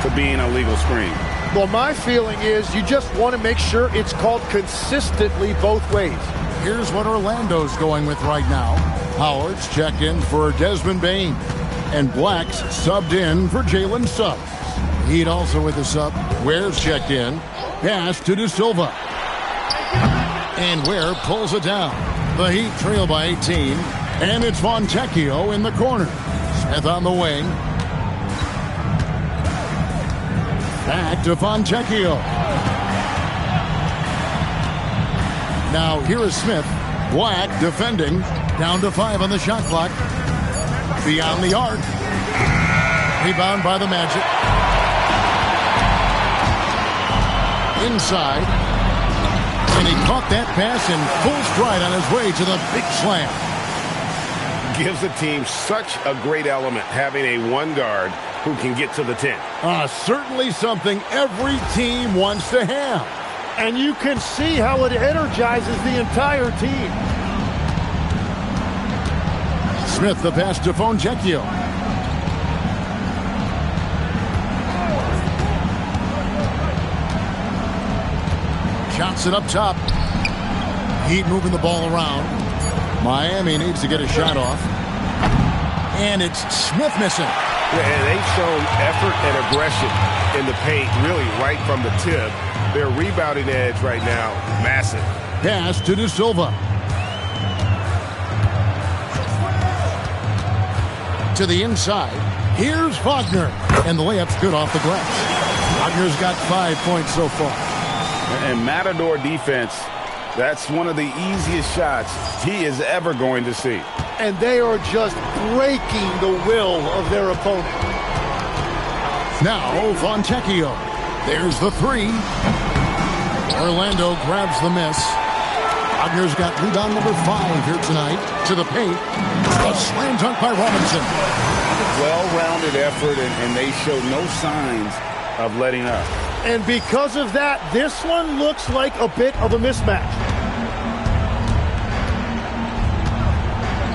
to being a legal screen. Well, my feeling is you just want to make sure it's called consistently both ways. Here's what Orlando's going with right now. Howard's checked in for Desmond Bain. And Black's subbed in for Jalen Suggs. Heat also with the sub. Ware's checked in. Pass to De Silva. And Ware pulls it down. The Heat trail by 18. And it's Fontecchio in the corner. Smith on the wing. Back to Fontecchio. Now here is Smith. Black defending. Down to 5 on the shot clock. Beyond the arc. Rebound by the Magic. Inside. And he caught that pass in full stride on his way to the big slam. Gives the team such a great element having a one guard who can get to the 10. Certainly something every team wants to have. And you can see how it energizes the entire team. Smith the pass to Fontecchio. Shots it up top. Heat moving the ball around. Miami needs to get a shot off. And it's Smith missing. Yeah, and they've shown effort and aggression in the paint, really right from the tip. Their rebounding edge right now, massive. Pass to De Silva. To the inside. Here's Wagner. And the layup's good off the glass. Wagner's got 5 points so far. And Matador defense, that's one of the easiest shots he is ever going to see. And they are just breaking the will of their opponent. Now, Fontecchio. There's the 3. Orlando grabs the miss. Wagner's got rebound number 5 here tonight. To the paint. A slam dunk by Robinson. Well-rounded effort, and they show no signs of letting up. And because of that, this one looks like a bit of a mismatch.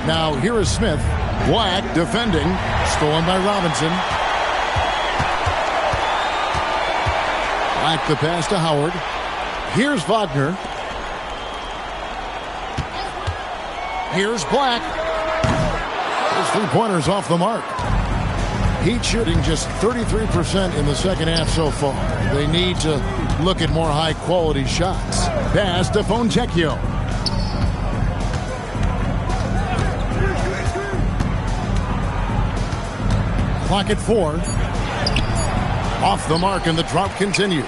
Now here is Smith. Black defending. Stolen by Robinson. Black the pass to Howard. Here's Wagner. Here's Black. His 3-pointers off the mark. Heat shooting just 33% in the second half so far. They need to look at more high-quality shots. Pass to Fontecchio. Clock at 4. Off the mark, and the drought continues.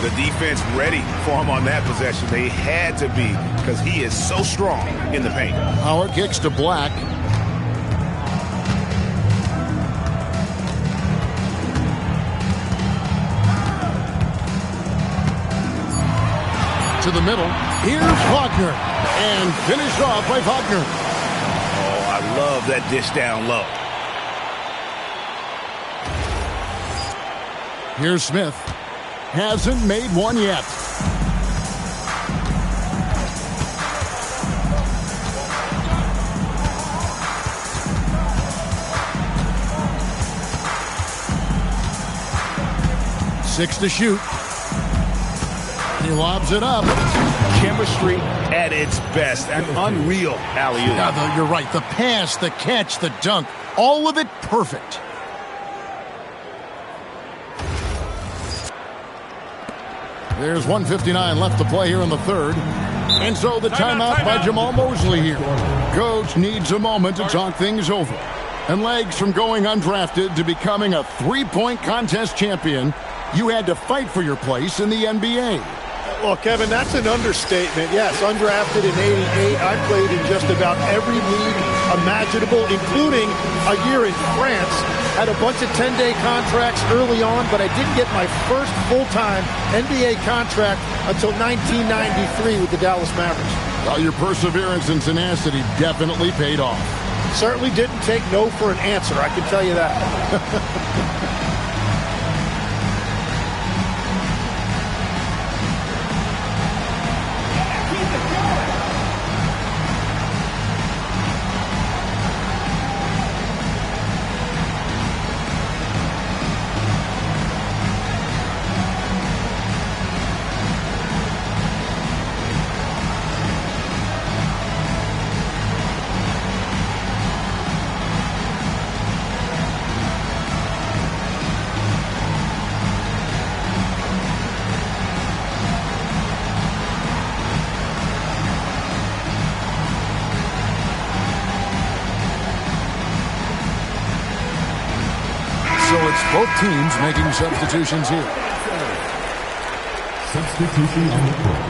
The defense ready for him on that possession. They had to be because he is so strong in the paint. Howard kicks to Black. To the middle. Here's Wagner. And finished off by Wagner. Oh, I love that dish down low. Here's Smith. Hasn't made one yet. Six to shoot. He lobs it up. Chemistry at its best. An unreal alley-oop. Yeah, you're right. The pass, the catch, the dunk. All of it perfect. There's 1:59 left to play here in the third. And so the timeout by Jamal Mosley here. Coach needs a moment to talk things over. And legs from going undrafted to becoming a three-point contest champion, you had to fight for your place in the NBA. Well, Kevin, that's an understatement. Yes, undrafted in '88. I played in just about every league imaginable, including a year in France. Had a bunch of 10-day contracts early on, but I didn't get my first full-time NBA contract until 1993 with the Dallas Mavericks. Well, your perseverance and tenacity definitely paid off. Certainly didn't take no for an answer, I can tell you that. Both teams making substitutions here. Substitution on the court.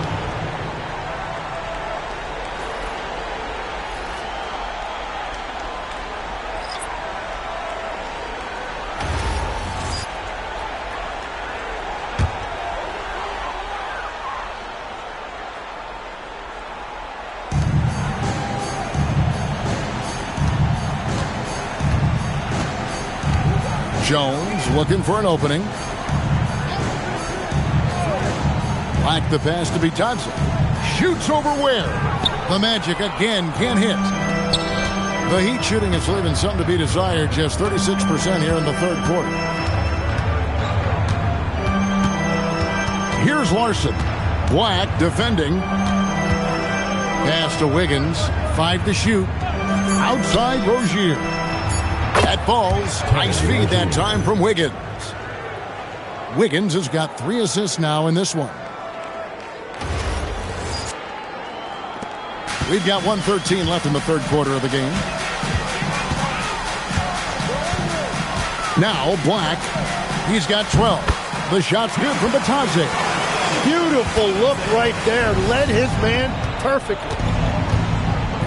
Jones looking for an opening. Black the pass to Bitadze. Shoots over Ware. The Magic again can't hit. The Heat shooting is leaving something to be desired. Just 36% here in the third quarter. Here's Larson. Black defending. Pass to Wiggins. 5 to shoot. Outside Rozier. That falls. Nice feed that time from Wiggins. Wiggins has got 3 assists now in this one. We've got 1:13 left in the third quarter of the game. Now Black. He's got 12. The shot's good from Bitadze. Beautiful look right there. Led his man perfectly.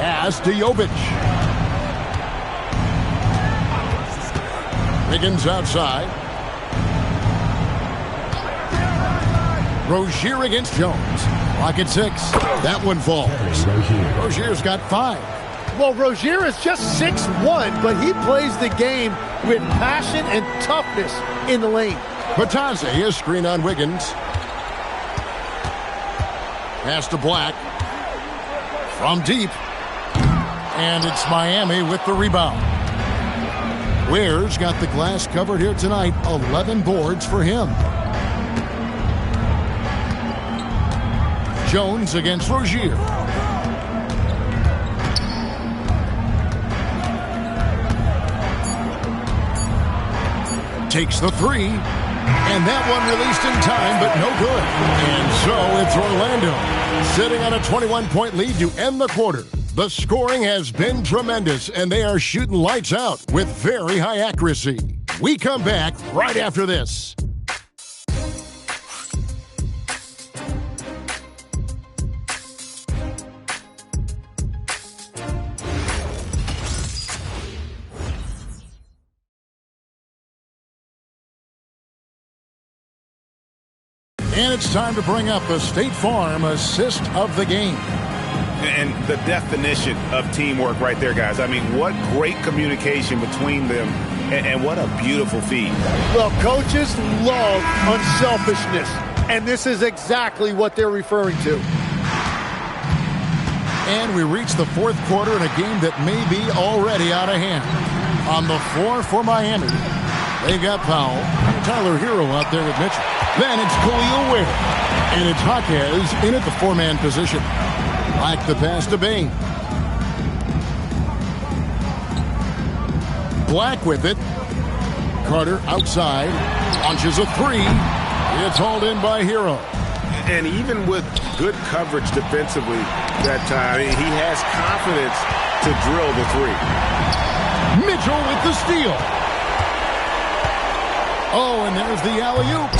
Pass to Jovic. Wiggins outside. Rozier against Jones. Clock at 6. That one falls. Rozier's got 5. Well, Rozier is just 6'1", but he plays the game with passion and toughness in the lane. Bitadze is screen on Wiggins. Pass to Black. From deep. And it's Miami with the rebound. Ware's got the glass covered here tonight. 11 boards for him. Jones against Rozier. Takes the 3. And that one released in time, but no good. And so it's Orlando sitting on a 21-point lead to end the quarter. The scoring has been tremendous, and they are shooting lights out with very high accuracy. We come back right after this. And it's time to bring up the State Farm assist of the game. And the definition of teamwork right there, guys. I mean, what great communication between them, and what a beautiful feed. Well, coaches love unselfishness, and this is exactly what they're referring to. And we reach the fourth quarter in a game that may be already out of hand. On the floor for Miami, they've got Powell, Tyler Hero out there with Mitchell. Then it's Khalil Ware, and it's Jaquez in at the 4-man position. Like the pass to Bane. Black with it. Carter outside. Launches a 3. It's hauled in by Hero. And even with good coverage defensively that time, he has confidence to drill the 3. Mitchell with the steal. Oh, and there's the alley-oop.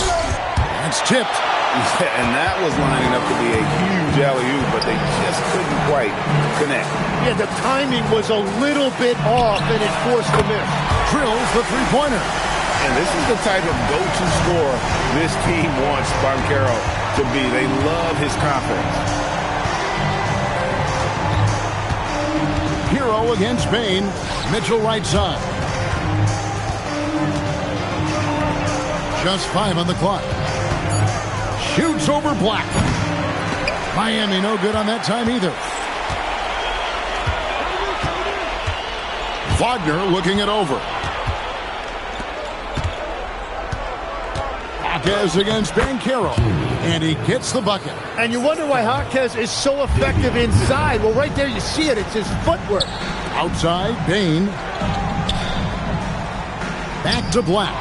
That's tipped. Yeah, and that was lining up to be a huge alley-oop, but they just couldn't quite connect. Yeah, the timing was a little bit off, and it forced the miss. Drills the three-pointer. And this is the type of go-to scorer this team wants Banchero to be. They love his confidence. Hero against Bain. Mitchell right side. Just 5 on the clock. Shoots over Black. Miami no good on that time either. Wagner looking it over. Jaquez against Banchero. And he gets the bucket. And you wonder why Jaquez is so effective inside. Well, right there you see it. It's his footwork. Outside, Bain. Back to Black.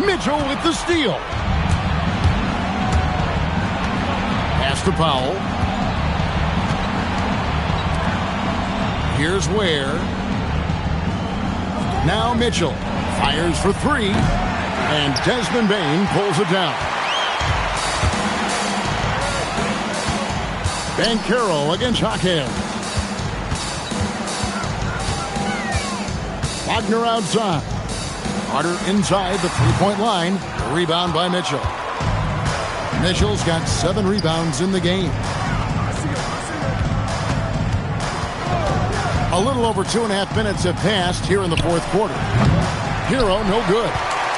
Mitchell with the steal. Pass to Powell. Here's Ware. Now Mitchell fires for 3. And Desmond Bain pulls it down. Banchero against Jaquez. Wagner outside. Carter inside the three-point line. Rebound by Mitchell. Mitchell's got 7 rebounds in the game. A little over 2.5 minutes have passed here in the fourth quarter. Hero no good.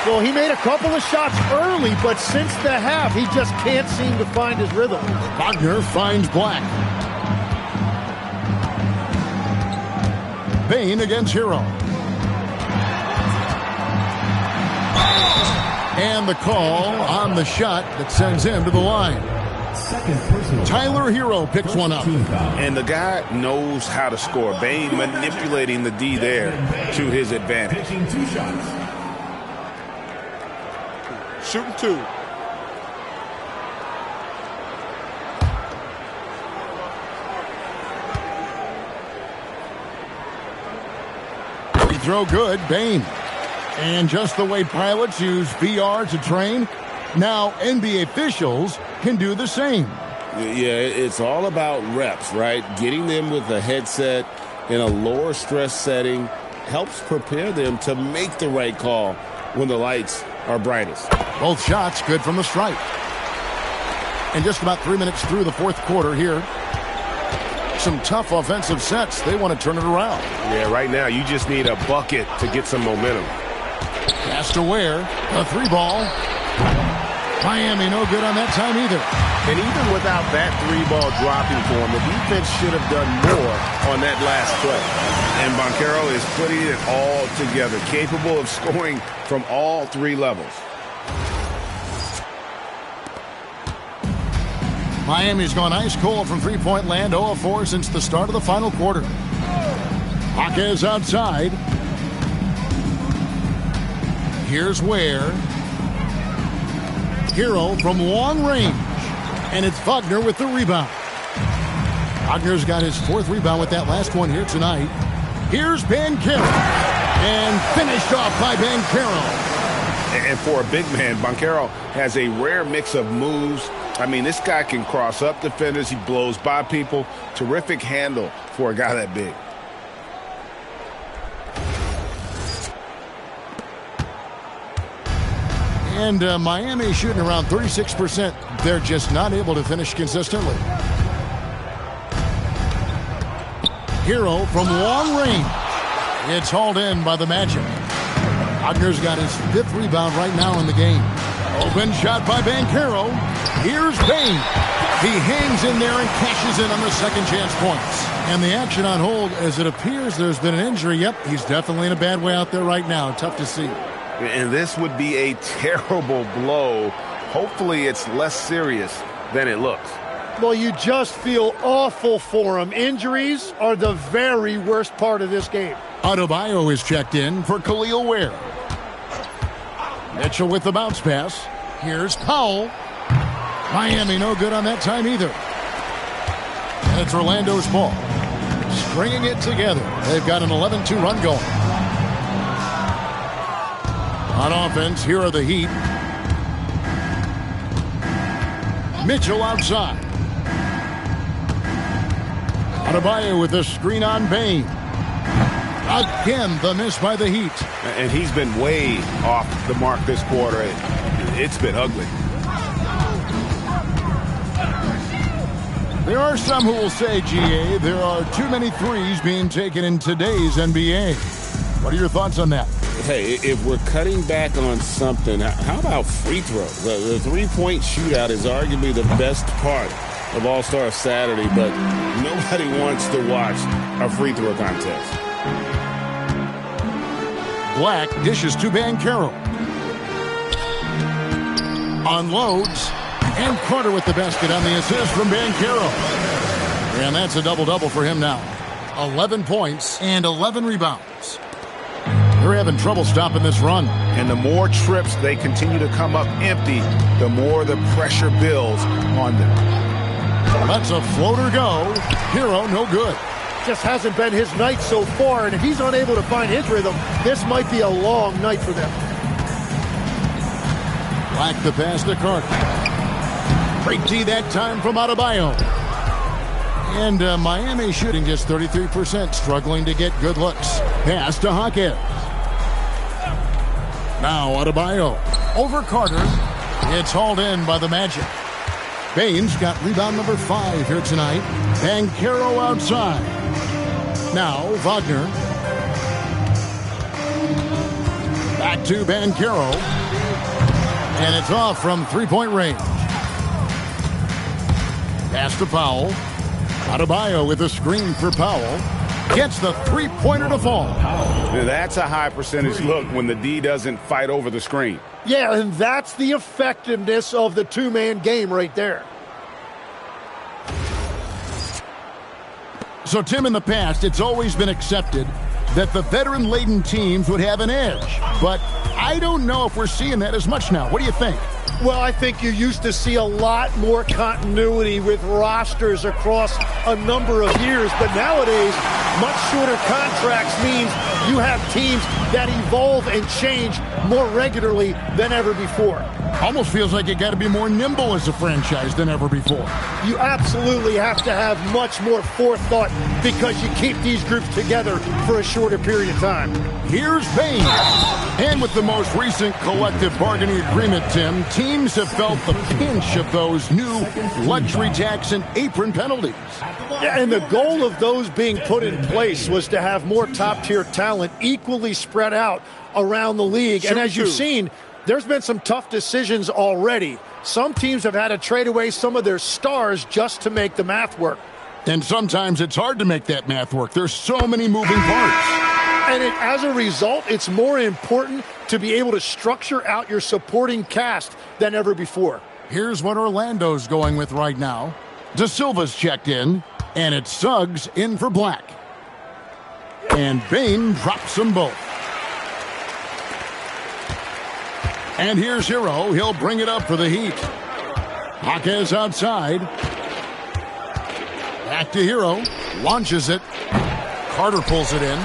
Well, he made a couple of shots early, but since the half, he just can't seem to find his rhythm. Wagner finds Black. Bain against Hero. And the call on the shot that sends him to the line. Tyler Hero picks one up. And the guy knows how to score. Bain manipulating the D there to his advantage. Taking 2 shots. Shooting 2. Free throw good, Bain. And just the way pilots use VR to train, now NBA officials can do the same. Yeah, it's all about reps, right? Getting them with a headset in a lower stress setting helps prepare them to make the right call when the lights are brightest. Both shots good from the stripe. And just about 3 minutes through the fourth quarter here. Some tough offensive sets. They want to turn it around. Yeah, right now you just need a bucket to get some momentum. Pass to Ware. A 3-ball. Miami no good on that time either. And even without that 3-ball dropping for him, the defense should have done more on that last play. And Banchero is putting it all together, capable of scoring from all 3 levels. Miami's gone ice cold from three-point land, 0 of 4 since the start of the final quarter. Jaquez outside. Here's Ware. Hero from long range. And it's Wagner with the rebound. Wagner's got his 4th rebound with that last one here tonight. Here's Banchero. And finished off by Banchero. And for a big man, Banchero has a rare mix of moves. I mean, this guy can cross up defenders. He blows by people. Terrific handle for a guy that big. And Miami shooting around 36%. They're just not able to finish consistently. Hero from long range. It's hauled in by the Magic. Wagner's got his 5th rebound right now in the game. Open shot by Banchero. Here's Bain. He hangs in there and cashes in on the second chance points. And the action on hold as it appears there's been an injury. Yep, he's definitely in a bad way out there right now. Tough to see. And this would be a terrible blow. Hopefully it's less serious than it looks. Well, you just feel awful for him. Injuries are the very worst part of this game. Adebayo is checked in for Khalil Ware. Mitchell with the bounce pass. Here's Powell. Miami no good on that time either. And it's Orlando's ball. Stringing it together. They've got an 11-2 run going. On offense, here are the Heat. Mitchell outside. Adebayo with the screen on Bain. Again, the miss by the Heat. And he's been way off the mark this quarter. It's been ugly. There are some who will say, GA, there are too many threes being taken in today's NBA. What are your thoughts on that? Hey, if we're cutting back on something, how about free throws? The three-point shootout is arguably the best part of All-Star Saturday, but nobody wants to watch a free throw contest. Black dishes to Banchero. Unloads. And Carter with the basket on the assist from Banchero. And that's a double-double for him now. 11 points and 11 rebounds. They're having trouble stopping this run. And the more trips they continue to come up empty, the more the pressure builds on them. Let's a floater go. Hero, no good. Just hasn't been his night so far, and if he's unable to find his rhythm, this might be a long night for them. Black the pass to Carter. Great D that time from Adebayo. And Miami shooting just 33%, struggling to get good looks. Pass to Hawkins. Now Adebayo over Carter. It's hauled in by the Magic. Baines got rebound number 5 here tonight. Banchero outside. Now Wagner. Back to Banchero. And it's off from three-point range. Pass to Powell. Adebayo with a screen for Powell. Gets the three-pointer to fall. Now that's a high percentage look when the D doesn't fight over the screen. Yeah, and that's the effectiveness of the two-man game right there. So, Tim, in the past, it's always been accepted that the veteran-laden teams would have an edge. But I don't know if we're seeing that as much now. What do you think? Well, I think you used to see a lot more continuity with rosters across a number of years, but nowadays, much shorter contracts means you have teams that evolve and change more regularly than ever before. Almost feels like you got to be more nimble as a franchise than ever before. You absolutely have to have much more forethought because you keep these groups together for a shorter period of time. Here's Baines. And with the most recent collective bargaining agreement, Tim, teams have felt the pinch of those new luxury tax and apron penalties. Yeah, and the goal of those being put in place was to have more top-tier talent equally spread out around the league. And as you've seen, there's been some tough decisions already. Some teams have had to trade away some of their stars just to make the math work. And sometimes it's hard to make that math work. There's so many moving parts. And as a result, it's more important to be able to structure out your supporting cast than ever before. Here's what Orlando's going with right now. De Silva's checked in, and it's Suggs in for Black. And Bane drops them both. And here's Hero. He'll bring it up for the Heat. Jaquez outside. Back to Hero. Launches it. Carter pulls it in.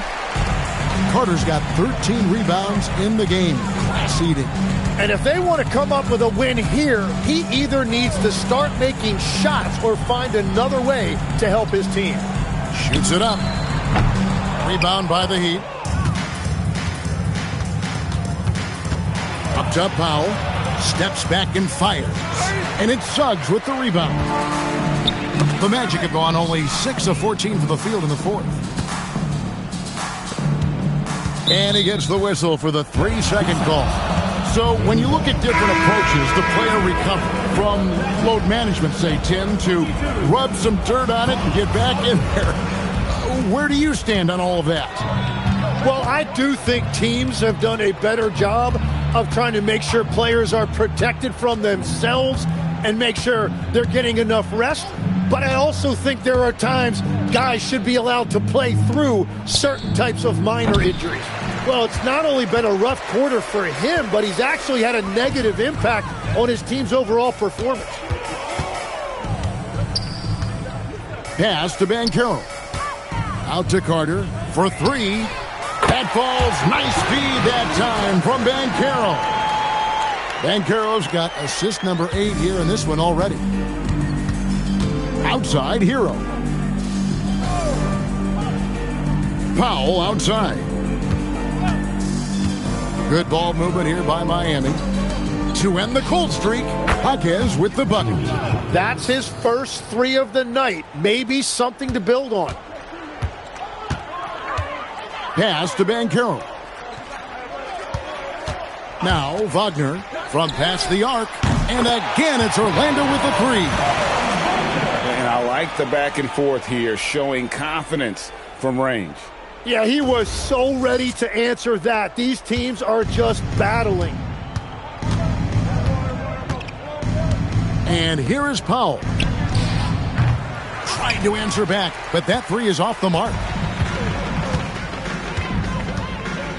Carter's got 13 rebounds in the game. Seeding. And if they want to come up with a win here, he either needs to start making shots or find another way to help his team. Shoots it up. Rebound by the Heat. Up top, Powell. Steps back and fires. And it's Suggs with the rebound. The Magic have gone only 6 of 14 for the field in the fourth. And he gets the whistle for the 3-second call. So when you look at different approaches, the player recovery from load management, say, Tim, to rub some dirt on it and get back in there. Where do you stand on all of that? Well, I do think teams have done a better job of trying to make sure players are protected from themselves and make sure they're getting enough rest. But I also think there are times guys should be allowed to play through certain types of minor injuries. Well, it's not only been a rough quarter for him, but he's actually had a negative impact on his team's overall performance. Pass to Banchero. Out to Carter for 3. That falls. Nice feed that time from Banchero. Banchero's got assist number 8 here in this one already. Outside, Hero. Powell outside. Good ball movement here by Miami to end the cold streak. Jaquez with the bucket. That's his first 3 of the night. Maybe something to build on. Pass to Banchero. Now Wagner from past the arc. And again, it's Orlando with the 3. And I like the back and forth here, showing confidence from range. Yeah, he was so ready to answer that. These teams are just battling. And here is Powell. Trying to answer back, but that 3 is off the mark.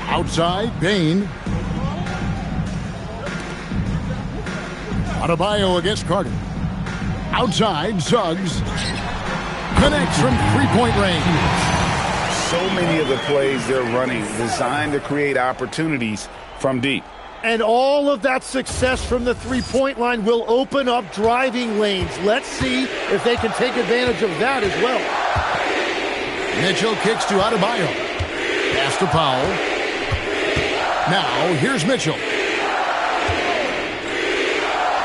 Outside, Bane. Adebayo against Carter. Outside, Suggs. Connects from three-point range. So many of the plays they're running designed to create opportunities from deep. And all of that success from the three-point line will open up driving lanes. Let's see if they can take advantage of that as well. Mitchell kicks to Adebayo. Pass to Powell. Now, here's Mitchell.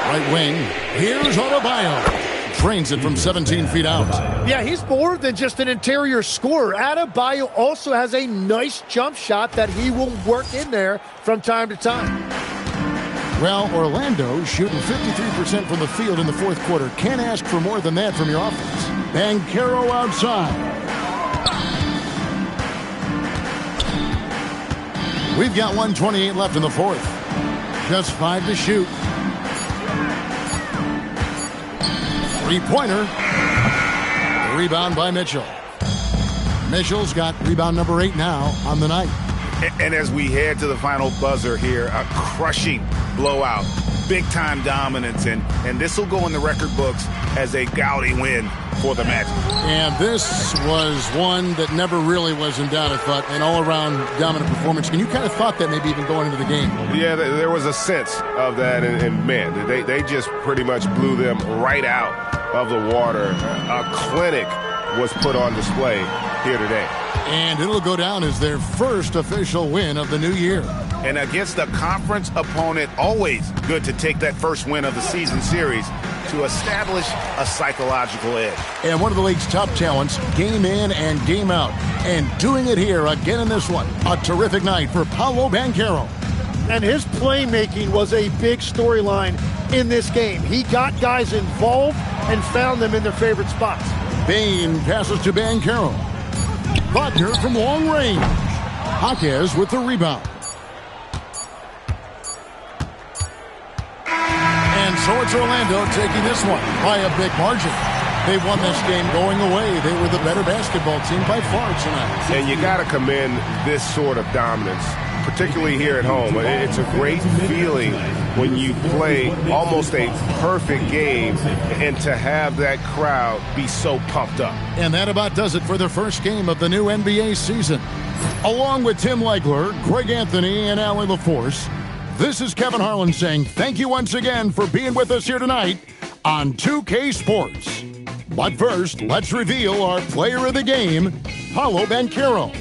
Right wing. Here's Adebayo. Drains it from 17 feet out. Yeah, he's more than just an interior scorer. Adebayo also has a nice jump shot that he will work in there from time to time. Well, Orlando shooting 53% from the field in the fourth quarter. Can't ask for more than that from your offense. Banchero outside. We've got 1:28 left in the fourth. Just 5 to shoot. Three-pointer. Rebound by Mitchell. Mitchell's got rebound number 8 now on the night. And as we head to the final buzzer here, a crushing blowout, big-time dominance, and this will go in the record books as a gaudy win for the Magic. And this was one that never really was in doubt, I thought, an all-around dominant performance. And you kind of thought that maybe even going into the game. Yeah, there was a sense of that, and man, they just pretty much blew them right out of the water. A clinic was put on display here today. And it'll go down as their first official win of the new year. And against a conference opponent, always good to take that first win of the season series to establish a psychological edge. And one of the league's top talents, game in and game out. And doing it here again in this one. A terrific night for Paolo Banchero. And his playmaking was a big storyline in this game. He got guys involved and found them in their favorite spots. Bane passes to Banchero. Wagner from long range. Jaquez with the rebound. And so it's Orlando taking this one by a big margin. They won this game going away. They were the better basketball team by far tonight. And you got to commend this sort of dominance, particularly here at home. It's a great feeling when you play almost a perfect game and to have that crowd be so pumped up. And that about does it for the first game of the new NBA season. Along with Tim Legler, Greg Anthony, and Allie LaForce, this is Kevin Harlan saying thank you once again for being with us here tonight on 2K Sports. But first, let's reveal our player of the game, Paolo Banchero.